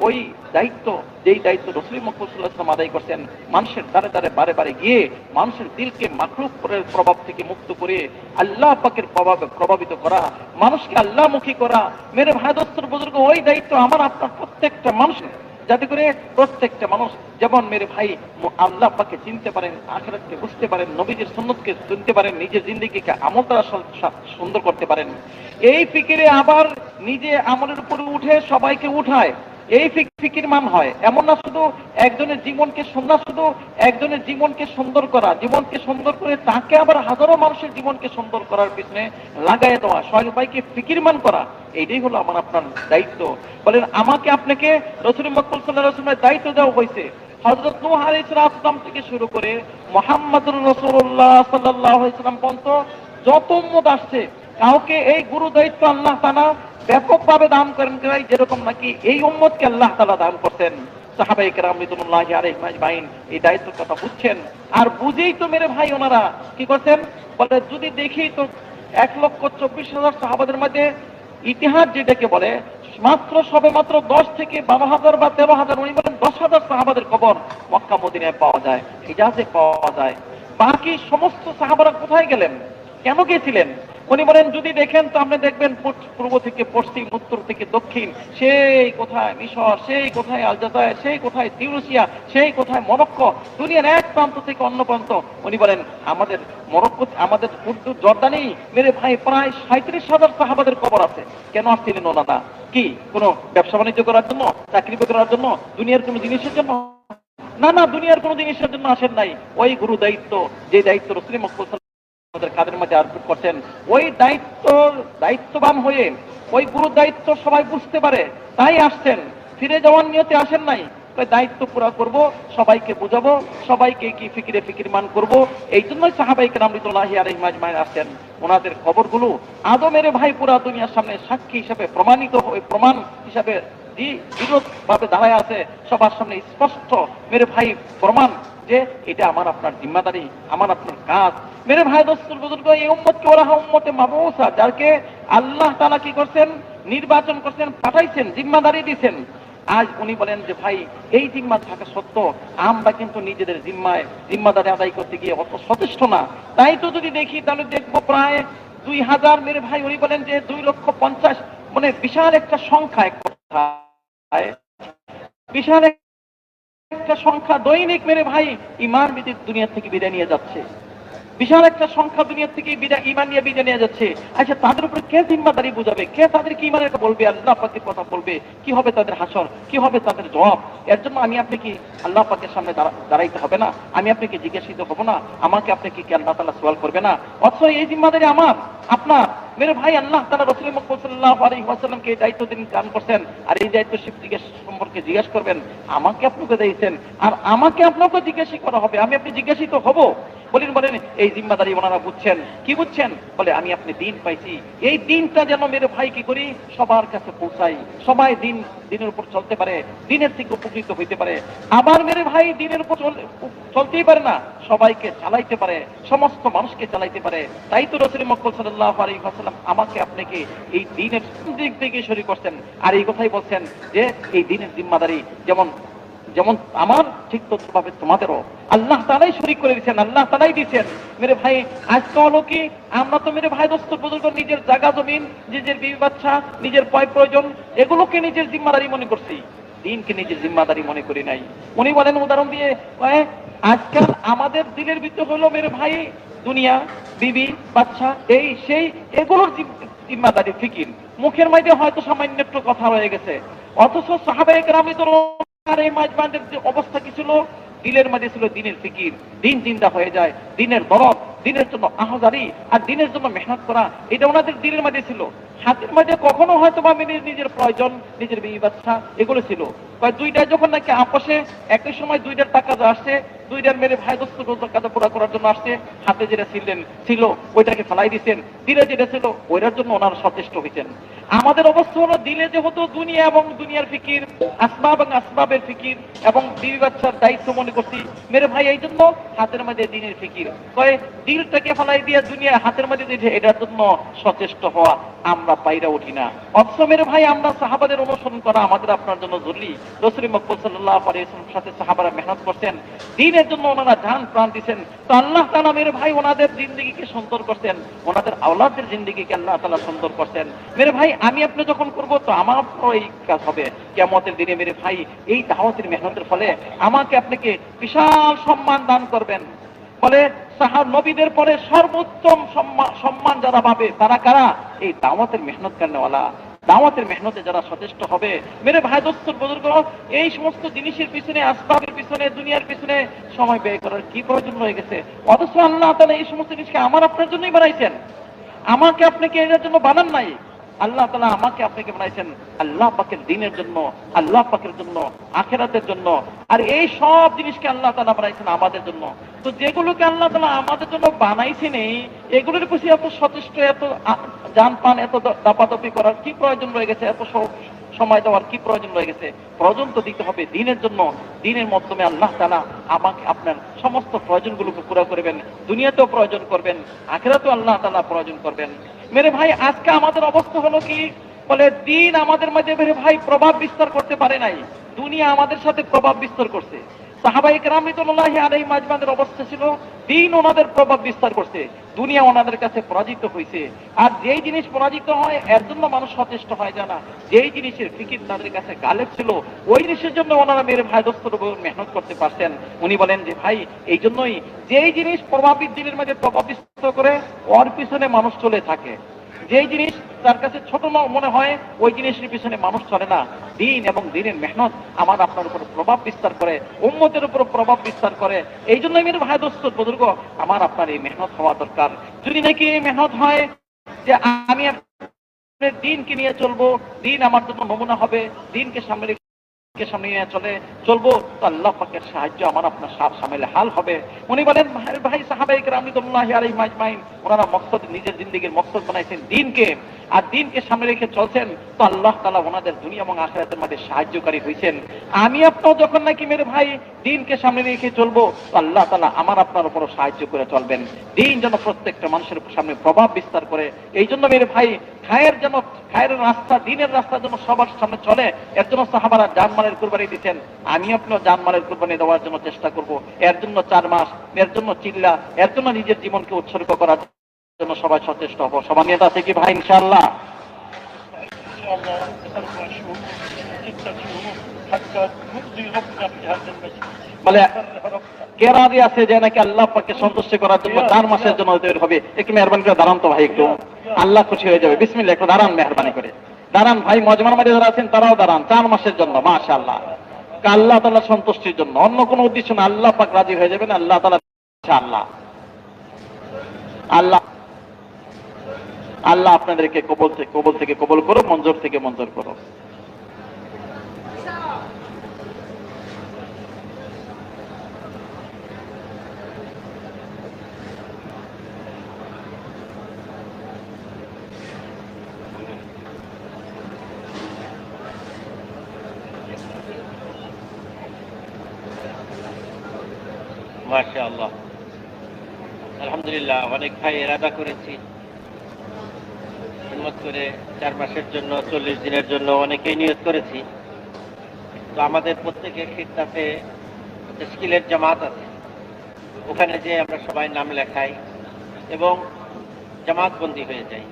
Speaker 1: ওই দায়িত্ব, যেই দায়িত্ব রাসূল মুহাম্মদ সাল্লাল্লাহু আলাইহি ওয়াসাল্লাম আদায় করছেন, মানুষের দ্বারে দ্বারে বারে বারে গিয়ে মানুষের দিলকে মাখলুকের প্রভাব থেকে মুক্ত করে আল্লাহ পাকের প্রভাবে প্রভাবিত করা, মানুষকে আল্লাহমুখী করা। মেরে ভাই দোস্ত বুজুর্গ ওই দায়িত্ব আমার আপনার প্রত্যেকটা মানুষের, যাতে করে প্রত্যেকটা মানুষ যেমন মেরে ভাই আল্লাহ পাকে চিনতে পারেন, আখিরাতকে বুঝতে পারেন, নবীজির সুন্নতকে চিনতে পারেন, নিজের জিন্দেগিকে আমল দ্বারা সুন্দর করতে পারেন। এই ফিকিরে আবার নিজে আমলের উপরে উঠে সবাইকে উঠায়, এই ফিকির মান হয়। এমন না শুধু একজনের জীবনকে সুন্দর করা, জীবনকে সুন্দর করে তাকে আবার হাজারো মানুষের জীবনকে সুন্দর করার পিছনে লাগাই দেওয়া, সবাইকে ফিকিরমান করা, এইটাই হলো আমার আপনার দায়িত্ব। বলেন আমাকে আপনাকে রাসূল মুহাম্মদ সাল্লাল্লাহু আলাইহি ওয়াসাল্লামের দায়িত্ব দেওয়া হয়েছে। হযরত নূহ আলাইহিস সালাম থেকে শুরু করে মুহাম্মদুর রাসূলুল্লাহ সাল্লাল্লাহু আলাইহি ওয়াসাল্লাম পর্যন্ত যত উম্মত আসছে, কাউকে এই গুরু দায়িত্ব আল্লাহ তাআলা ব্যাপকভাবে দান করেন, যেরকম নাকি এই উম্মতকে আল্লাহ তাআলা দান করতেন। সাহাবায়ে কেরাম রিদওয়ানুল্লাহি আলাইহিম আজমাইন এই দায়িত্বের কথা বুঝছেন, আর বুঝেই তো মেরে ভাই ওনারা কি করছেন বলে, যদি দেখি তো 1,24,000 সাহাবাদের মধ্যে ইতিহাস যেটাকে বলে মাত্র সবে মাত্র 10 থেকে 12,000 বা 13,000, উনি বলেন 10,000 সাহাবাদের কবর মক্কা মদিনায় পাওয়া যায়, হিজাজে পাওয়া যায়। বাকি সমস্ত সাহাবারা কোথায় গেলেন, কেন গেছিলেন? উনি বলেন যদি দেখেন তো আপনি দেখবেন পূর্ব থেকে পশ্চিম, উত্তর থেকে দক্ষিণ, সেই কোথায় মিশর, সেই কোথায় আলজাজায়ের, সেই কোথায় তিউনিসিয়া, সেই কোথায় মরক্কো, দুনিয়ার এক প্রান্ত থেকে অন্য প্রান্ত। উনি বলেন আমাদের মরক্কো, আমাদের উর্দু জর্দানি মেরে ভাই প্রায় 37,000 সাহাবাদের কবর আছে। কেন আসছিলেন ওনারা? কি কোনো ব্যবসা বাণিজ্য করার জন্য, চাকরি করার জন্য, দুনিয়ার কোনো জিনিসের জন্য? না না, দুনিয়ার কোনো জিনিসের জন্য আসেন নাই। ওই গুরু দায়িত্ব, যে দায়িত্ব রাসূল মুহাম্মদ কাদের মাঝে আরোপ করছেন, ওই দায়িত্ববান হয়ে ওই গুরু দায়িত্ব সবাই বুঝতে পারে তাই আসছেন, ফিরে যাওয়ার নিয়তে আসেন নাই। দায়িত্ব পুরা করব, সবাইকে বুঝাবো, সবাইকে কি ফিকিরে ফিকিরমান করব, এই জন্যই সাহাবায়ে কেরাম রিদওয়ানুল্লাহি আলাইহিম আজমাইন আসছেন। ওনাদের খবরগুলো আদৌ মেরে ভাই পুরা দুনিয়ার সামনে সাক্ষী হিসাবে প্রমাণিত হয়ে, প্রমাণ হিসাবে ভাবে দাঁড়ায় আছে, সবার সামনে স্পষ্ট মেরে ভাই প্রমাণ যে এটা আমার আপনার জিম্মাদারি, আমার আপনার কাজ। মেরে ভাই দোস্তুল বুজুর্গ, এই উম্মতকে ওরা উম্মতে মাবউসা, যাকে আল্লাহ তাআলা কি করছেন, নির্বাচন করছেন, পাঠাইছেন, জিম্মাদারি দিয়েছেন। আজ উনি বলেন যে ভাই এই জিম্মা থাকা সত্ত্বেও আমরা কিন্তু নিজেদের জিম্মাদারি আদায় করতে গিয়ে অত সচেষ্ট না। তাই তো যদি দেখি তাহলে দেখবো প্রায় 2,000, মেরে ভাই উনি বলেন যে 2,50,000, মানে বিশাল একটা সংখ্যা, এক কথায় বিশাল একটা সংখ্যা দৈনিক মেরে ভাই ইমান বিদিত দুনিয়া থেকে বিদায় নিয়ে যাচ্ছে। বিশাল একটা সংখ্যা দুনিয়া থেকে ইমান নিয়ে বিদায় নিয়ে যাচ্ছে। আচ্ছা, তাদের উপরে কে জিম্মাদারি বুঝাবে, কে তাদেরকে ইমানের কথা বলবে, আল্লাহ পাকের কথা বলবে? কি হবে তাদের হাসর, কি হবে তাদের জবাব? এর জন্য আমি আপনি কি আল্লাহ পাকের সামনে দাঁড়াইতে হবে না? আমি আপনাকে জিজ্ঞাসিত হব না? আমাকে আপনি কি আল্লাহ তাআলা সওয়াল করবে না? অথচ এই জিম্মাদারি আমার আপনার। মেরে ভাই আল্লাহ তাআলা রাসূল মুহাম্মদ সাল্লাল্লাহু আলাইহি ওয়াসাল্লামকে এই দায়িত্ব দিন কাম করছেন, আর এই দায়িত্ব সম্পর্কে জিজ্ঞাসা করবেন। আমাকে আপনাকে দিয়েছেন, আর আমাকে আপনাকে জিজ্ঞাসা করা হবে, আমি আপনি জিজ্ঞাসিত হব। বলেন এই জিম্মাদারি ওনারা বুঝছেন। কি বুঝছেন? বলে আমি আপনি দিন পাইছি, এই দিনটা যেন মেরে ভাই কি করি সবার কাছে পৌঁছাই, সবাই দিনের উপর চলতে পারে, দিনের থেকে উপকৃত হইতে পারে। আবার মেরে ভাই দিনের উপর চলতেই পারে না, সবাইকে চালাইতে পারে, সমস্ত মানুষকে চালাইতে পারে। তাই তো রাসূল মুহাম্মদ সাল্লাল্লাহু আলাইহি ওয়াসাল্লাম আমাকে আপনাকে এই দিনের দিক থেকে শরীক করছেন, আর এই কথাই বলছেন যে এই দিনের জিম্মাদারি যেমন যেমন আমার ঠিক ততভাবে তোমাদেরও আল্লাহ তাআলাই শরীক করে দিয়েছেন, আল্লাহ তাআলাই দিয়েছেন। মেরে ভাই আজকে হলো কি, আমরা তো মেরে ভাই দোস্ত বুজুর্গ নিজের জায়গা জমিন, নিজের বিবি বাচ্চা, নিজের প্রয়োজন, এগুলোকে নিজের জিম্মাদারি মনে করছি, দিনকে নিজের জিম্মাদারি মনে করি নাই। উনি বলেন উদাহরণ দিয়ে, আজকাল আমাদের দিলের ভিতর হলো মেরে ভাই দুনিয়া, বিবি বাচ্চা, এই সেই, এগুলোর জিম্মাদারি ফিকির। মুখের মধ্যে হয়তো সামান্য একটু কথা রয়ে গেছে, অথচ সাহাবায়ে কেরাম আর এই মাঝবান্ডের যে অবস্থা কি ছিল, দিলের মাঝে ছিল দিনের ফিকির, দিন চিন্তা হয়ে যায়, দিনের দরদ, দিনের জন্য আহজারি আর দিনের জন্য মেহনত করা, এটা ওনাদের দিলের মাঝে ছিল। হাতের মাঝে কখনো হয়তো বা নিজের প্রয়োজন, নিজের বিবি বাচ্চা এগুলো ছিল। দুইটা যখন নাকি আপসে একই সময় দুইটার টাকা আসছে, দুইটার মেরে ভাই দোস্ত কাজে পুরা করার জন্য আসছে, হাতে যেটা ছিল ওইটাকে ফেলাই দিচ্ছেন, দিলে যেটা ছিল ওইটার জন্য ওনারা সচেষ্ট হয়েছেন। আমাদের অবস্থা হলো দিলে যেহেতু দুনিয়া এবং দুনিয়ার ফিকির, আসবাব এবং আসবাবের ফিকির এবং বিবি বাচ্চার দায়িত্ব মনে করছি মেরে ভাই, এই জন্য হাতের মধ্যে দিনের ফিকির, দিলটাকে ফেলাই দিয়ে দুনিয়া হাতের মধ্যে দিয়েছে, এটার জন্য সচেষ্ট হওয়া আমরা পাইরা উঠি না। অথচ মেরে ভাই আমরা সাহাবাদের অনুসরণ করা আমাদের আপনার জন্য জরুরি। রাসূল মুহাম্মদ সাল্লাল্লাহু আলাইহি ওয়াসাল্লামের সাথে সাহাবারা মেহনত করছেন, দিনের জন্য ওনারা জান প্রাণ দিয়েছেন। তো আল্লাহ তাআলা মেরে ভাই ওনাদের জিন্দেগিকে সুন্দর করছেন, ওনাদের আওলাদের জিন্দেগিকে আল্লাহ তাআলা সুন্দর করছেন। মেরে ভাই আমি আপনি যখন করব তো আমার এই কাজ হবে কিয়ামতের দিনে। মেরে ভাই এই দাওয়াতের মেহনতের ফলে আমাকে আপনাকে বিশাল সম্মান দান করবেন। বলে সাহাব নবীদের পরে সর্বোত্তম সম্মান যারা পাবে তারা কারা? এই দাওয়াতের মেহনত করনেওয়ালা, দাওয়াতের মেহনতে যারা সচেষ্ট হবে। মেরে ভাই দোস্ত বুজুর্গ, এই সমস্ত জিনিসের পিছনে, আসবাবের পিছনে, দুনিয়ার পিছনে সময় ব্যয় করার কি প্রয়োজন রয়ে গেছে? অথচ আল্লাহ তাআলা এই সমস্ত জিনিসকে আমার আপনার জন্যই বানাইছেন, আমাকে আপনাকে এর জন্য বানান নাই। আল্লাহ তাআলা আমাকে আপনাকে বানাইছেন আল্লাহ পাকের দ্বীনের জন্য, আল্লাহ পাকের জন্য, আখিরাতের জন্য। আর এই সব জিনিসকে আল্লাহ তাআলা বানাইছেন আমাদের জন্য। তো যেগুলোকে আল্লাহ তাআলা আমাদের জন্য বানাইছেন, এগুলোর প্রতি এত সচেষ্ট, এত জান পান, এত দাপাদাপি করার কি প্রয়োজন রয়ে গেছে? এত সময় দেওয়ার কি প্রয়োজন রয়ে গেছে? প্রয়োজন তো দিতে হবে দিনের জন্য। দিনের মাধ্যমে আল্লাহ তাআলা আমাকে আপনার সমস্ত প্রয়োজনগুলোকে পুরো করবেন, দুনিয়াতেও প্রয়োজন করবেন, আখিরাতেও আল্লাহ তাআলা প্রয়োজন করবেন। মেরে ভাই আজকে আমাদের অবস্থা হলো কি, বলে দিন আমাদের মাঝে মেরে ভাই প্রভাব বিস্তার করতে পারে নাই, দুনিয়া আমাদের সাথে প্রভাব বিস্তার করছে। সাহাবায়ে কেরাম রিদওয়ানুল্লাহি আলাইহিম আজমাইনের অবস্থা ছিল দিন ওনাদের প্রভাব বিস্তার করছে, দুনিয়া ওনাদের কাছে পরাজিত হয়েছে। আর যেই জিনিস পরাজিত হয় এর জন্য মানুষ সচেষ্ট হয় জানা, যেই জিনিসের ফিকির তাদের কাছে গালেব ছিল ওই জিনিসের জন্য ওনারা মেরে ভাই দোস্তর উপর মেহনত করতে পারছেন। উনি বলেন যে ভাই এই জন্যই যেই জিনিস প্রভাবিত দিনের মাঝে প্রভাব বিস্তার করে ওর পিছনে মানুষ চলে থাকে, যেই জিনিস তার কাছে ছোট মনে হয় ওই জিনিসের পিছনে মানুষ চলে না। দিন এবং দিনের মেহনত আমার আপনার উপর প্রভাব বিস্তার করে, উম্মতের উপর প্রভাব বিস্তার করে। এই জন্যই মেরে ভাই দোস্ত বুজুর্গ আমার আপনার এই মেহনত হওয়া দরকার। যদি নাকি এই মেহনত হয় যে আমি আপনার দিনকে নিয়ে চলবো, দিন আমার জন্য নমুনা হবে, দিনকে সামনে সামনে নিয়ে চলবো, তো আল্লাহ পাকের সাহায্য আমার আপনার সামনে হাল হবে। উনি বলেন ভাই সাহাবায়ে কেরাম রিদওয়ানুল্লাহি আলাইহিম আজমাইন ওনারা মকসদ নিজের জিন্দেগীর মকসদ বানাইছেন দিনকে, আর দিনকে সামনে রেখে চলছেন, তো আল্লাহ তাআলা ওনাদের দুনিয়া এবং আখিরাতের মধ্যে সাহায্যকারী হয়েছেন। আমি আপনার যখন নাকি মেরে ভাই দিনকে সামনে রেখে চলবো, তো আল্লাহ তাআলা আমার আপনার উপর সাহায্য করে চলবেন। দিন যেন প্রত্যেকটা মানুষের সামনে প্রভাব বিস্তার করে। এই জন্য মেরে ভাই খায়ের রাস্তা, দিনের রাস্তা যেন সবার সামনে চলে, এর জন্য সাহাবারা জানমালের কুরবানি দিতেন। আমি আপনার জানমালের কুরবানি দেওয়ার জন্য চেষ্টা করব। এর জন্য 4 মাস, এর জন্য চিল্লা, এর জন্য নিজের জীবনকে উৎসর্গ করার জন্য সবাই সচেষ্ট হবো। সবার নিয়ত আছে কি ভাই ইনশাআল্লাহ?
Speaker 2: إن شاء الله 4 شهور 6 شهور حتى نرضي ربنا في هذا المسجد.
Speaker 1: বলে কে রাজি আছে যে নাকি আল্লাহ পাককে সন্তুষ্ট করার জন্য 4 মাসের জন্য তৈরি হবে? একটু মেহরবানি করে দাঁড়ান তো ভাই, একটু আল্লাহ খুশি হয়ে যাবে। বিসমিল্লাহ, একটু দাঁড়ান মেহরবানি করে দাঁড়ান ভাই, মজমার মাঝে যারা আছেন তারাও দাঁড়ান 4 মাসের জন্য। মাশাআল্লাহ, আল্লাহ তাআলা সন্তুষ্টির জন্য, অন্য কোনো উদ্দেশ্য না। আল্লাহ পাক রাজি হয়ে যাবেন, আল্লাহ তাআলা ইনশাআল্লাহ। আল্লাহ আল্লাহ আপনাদেরকে কবুল থেকে কবুল করো, মঞ্জুর থেকে মঞ্জুর করো।
Speaker 3: মাশাআল্লাহ, আলহামদুলিল্লাহ। অনেক ভাই ইরাদা করেছি হিম্মত করে 4 মাসের জন্য, 40 দিনের জন্য অনেকেই নিয়ত করেছি। তো আমাদের প্রত্যেকের খিত্তাতে স্কিলের জামাত আছে, ওখানে যে আমরা সবাই নাম লেখাই এবং জামাতবন্দি হয়ে যাই।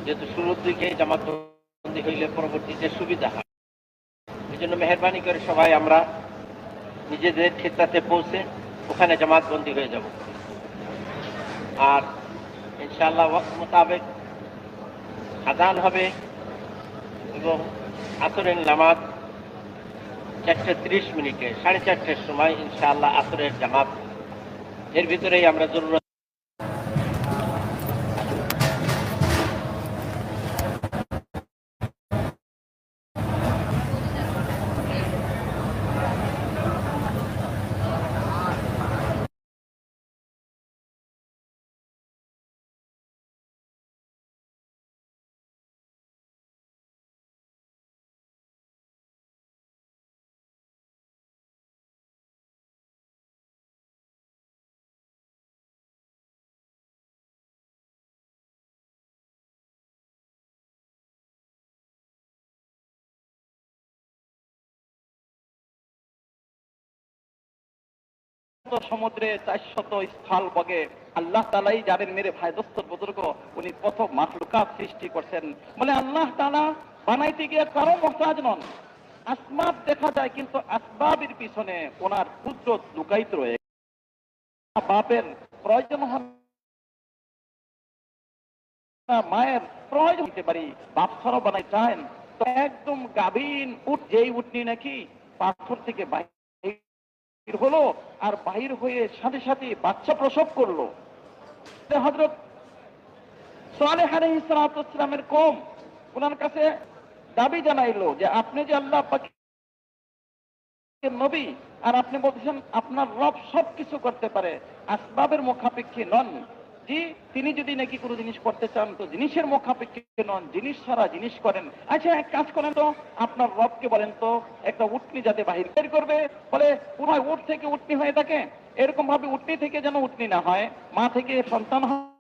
Speaker 3: যেহেতু শুরুর দিকে জামাতবন্দি হইলে পরবর্তীতে সুবিধা হয়, এই জন্য মেহরবানি করে সবাই আমরা নিজেদের খিত্তাতে পৌঁছে ওখানে জামাতবন্দি হয়ে যাব। আর ইনশাআল্লাহ ওয়াক্ত মোতাবেক আযান হবে এবং আসরের নামাজ 4:30 মিনিটে, 4:30টার সময় ইনশাআল্লাহ আসরের জামাত। এর ভিতরেই আমরা জরুরত
Speaker 1: সমুদ্রে 400 স্থল বগে আল্লাহ তাআলাই যাবেন মেরে ভাই দোস্তর বুজুর্গ। উনি প্রথম মাখলুকাত সৃষ্টি করছেন। বলে আল্লাহ তাআলা বানাইতে গিয়ে কারো মুহতাজ নন। আসবাব দেখা যায় কিন্তু আসবাবের পিছনে ওনার কুদরত লুকায়িত রয়েছে। বাপের প্রয়োজন হয় না, মায়ের প্রয়োজন হতে পারি, বাপ ছাড়াও বানাই চান তো একদম গাভীন উট, যেই উটনি নাকি পাথর থেকে বাহির হলো আর বাহির হয়ে সাথে সাথে বাচ্চা প্রসব করলো। হযরত সালেহ আলাইহিস সালাতু ওয়াস সালামের কওম ওনার কাছে দাবি জানাইলো যে আপনি যে আল্লাহ পাকের নবী, আর আপনি বলছেন আপনার রব সবকিছু করতে পারে, আসবাবের মুখাপেক্ষী নন। জি, তিনি যদি নাকি কোনো জিনিস করতে চান তো জিনিসের মুখাপেক্ষী নন, জিনিস ছাড়া জিনিস করেন। আচ্ছা এক কাজ করেন তো, আপনার রবকে বলেন তো একটা উটনি যাতে বাহির বের করবে। বলে পুরো উট থেকে উটনি হয়ে থাকে, এরকম ভাবে উটনি থেকে যেন উটনি না হয়, মা থেকে সন্তান হয়।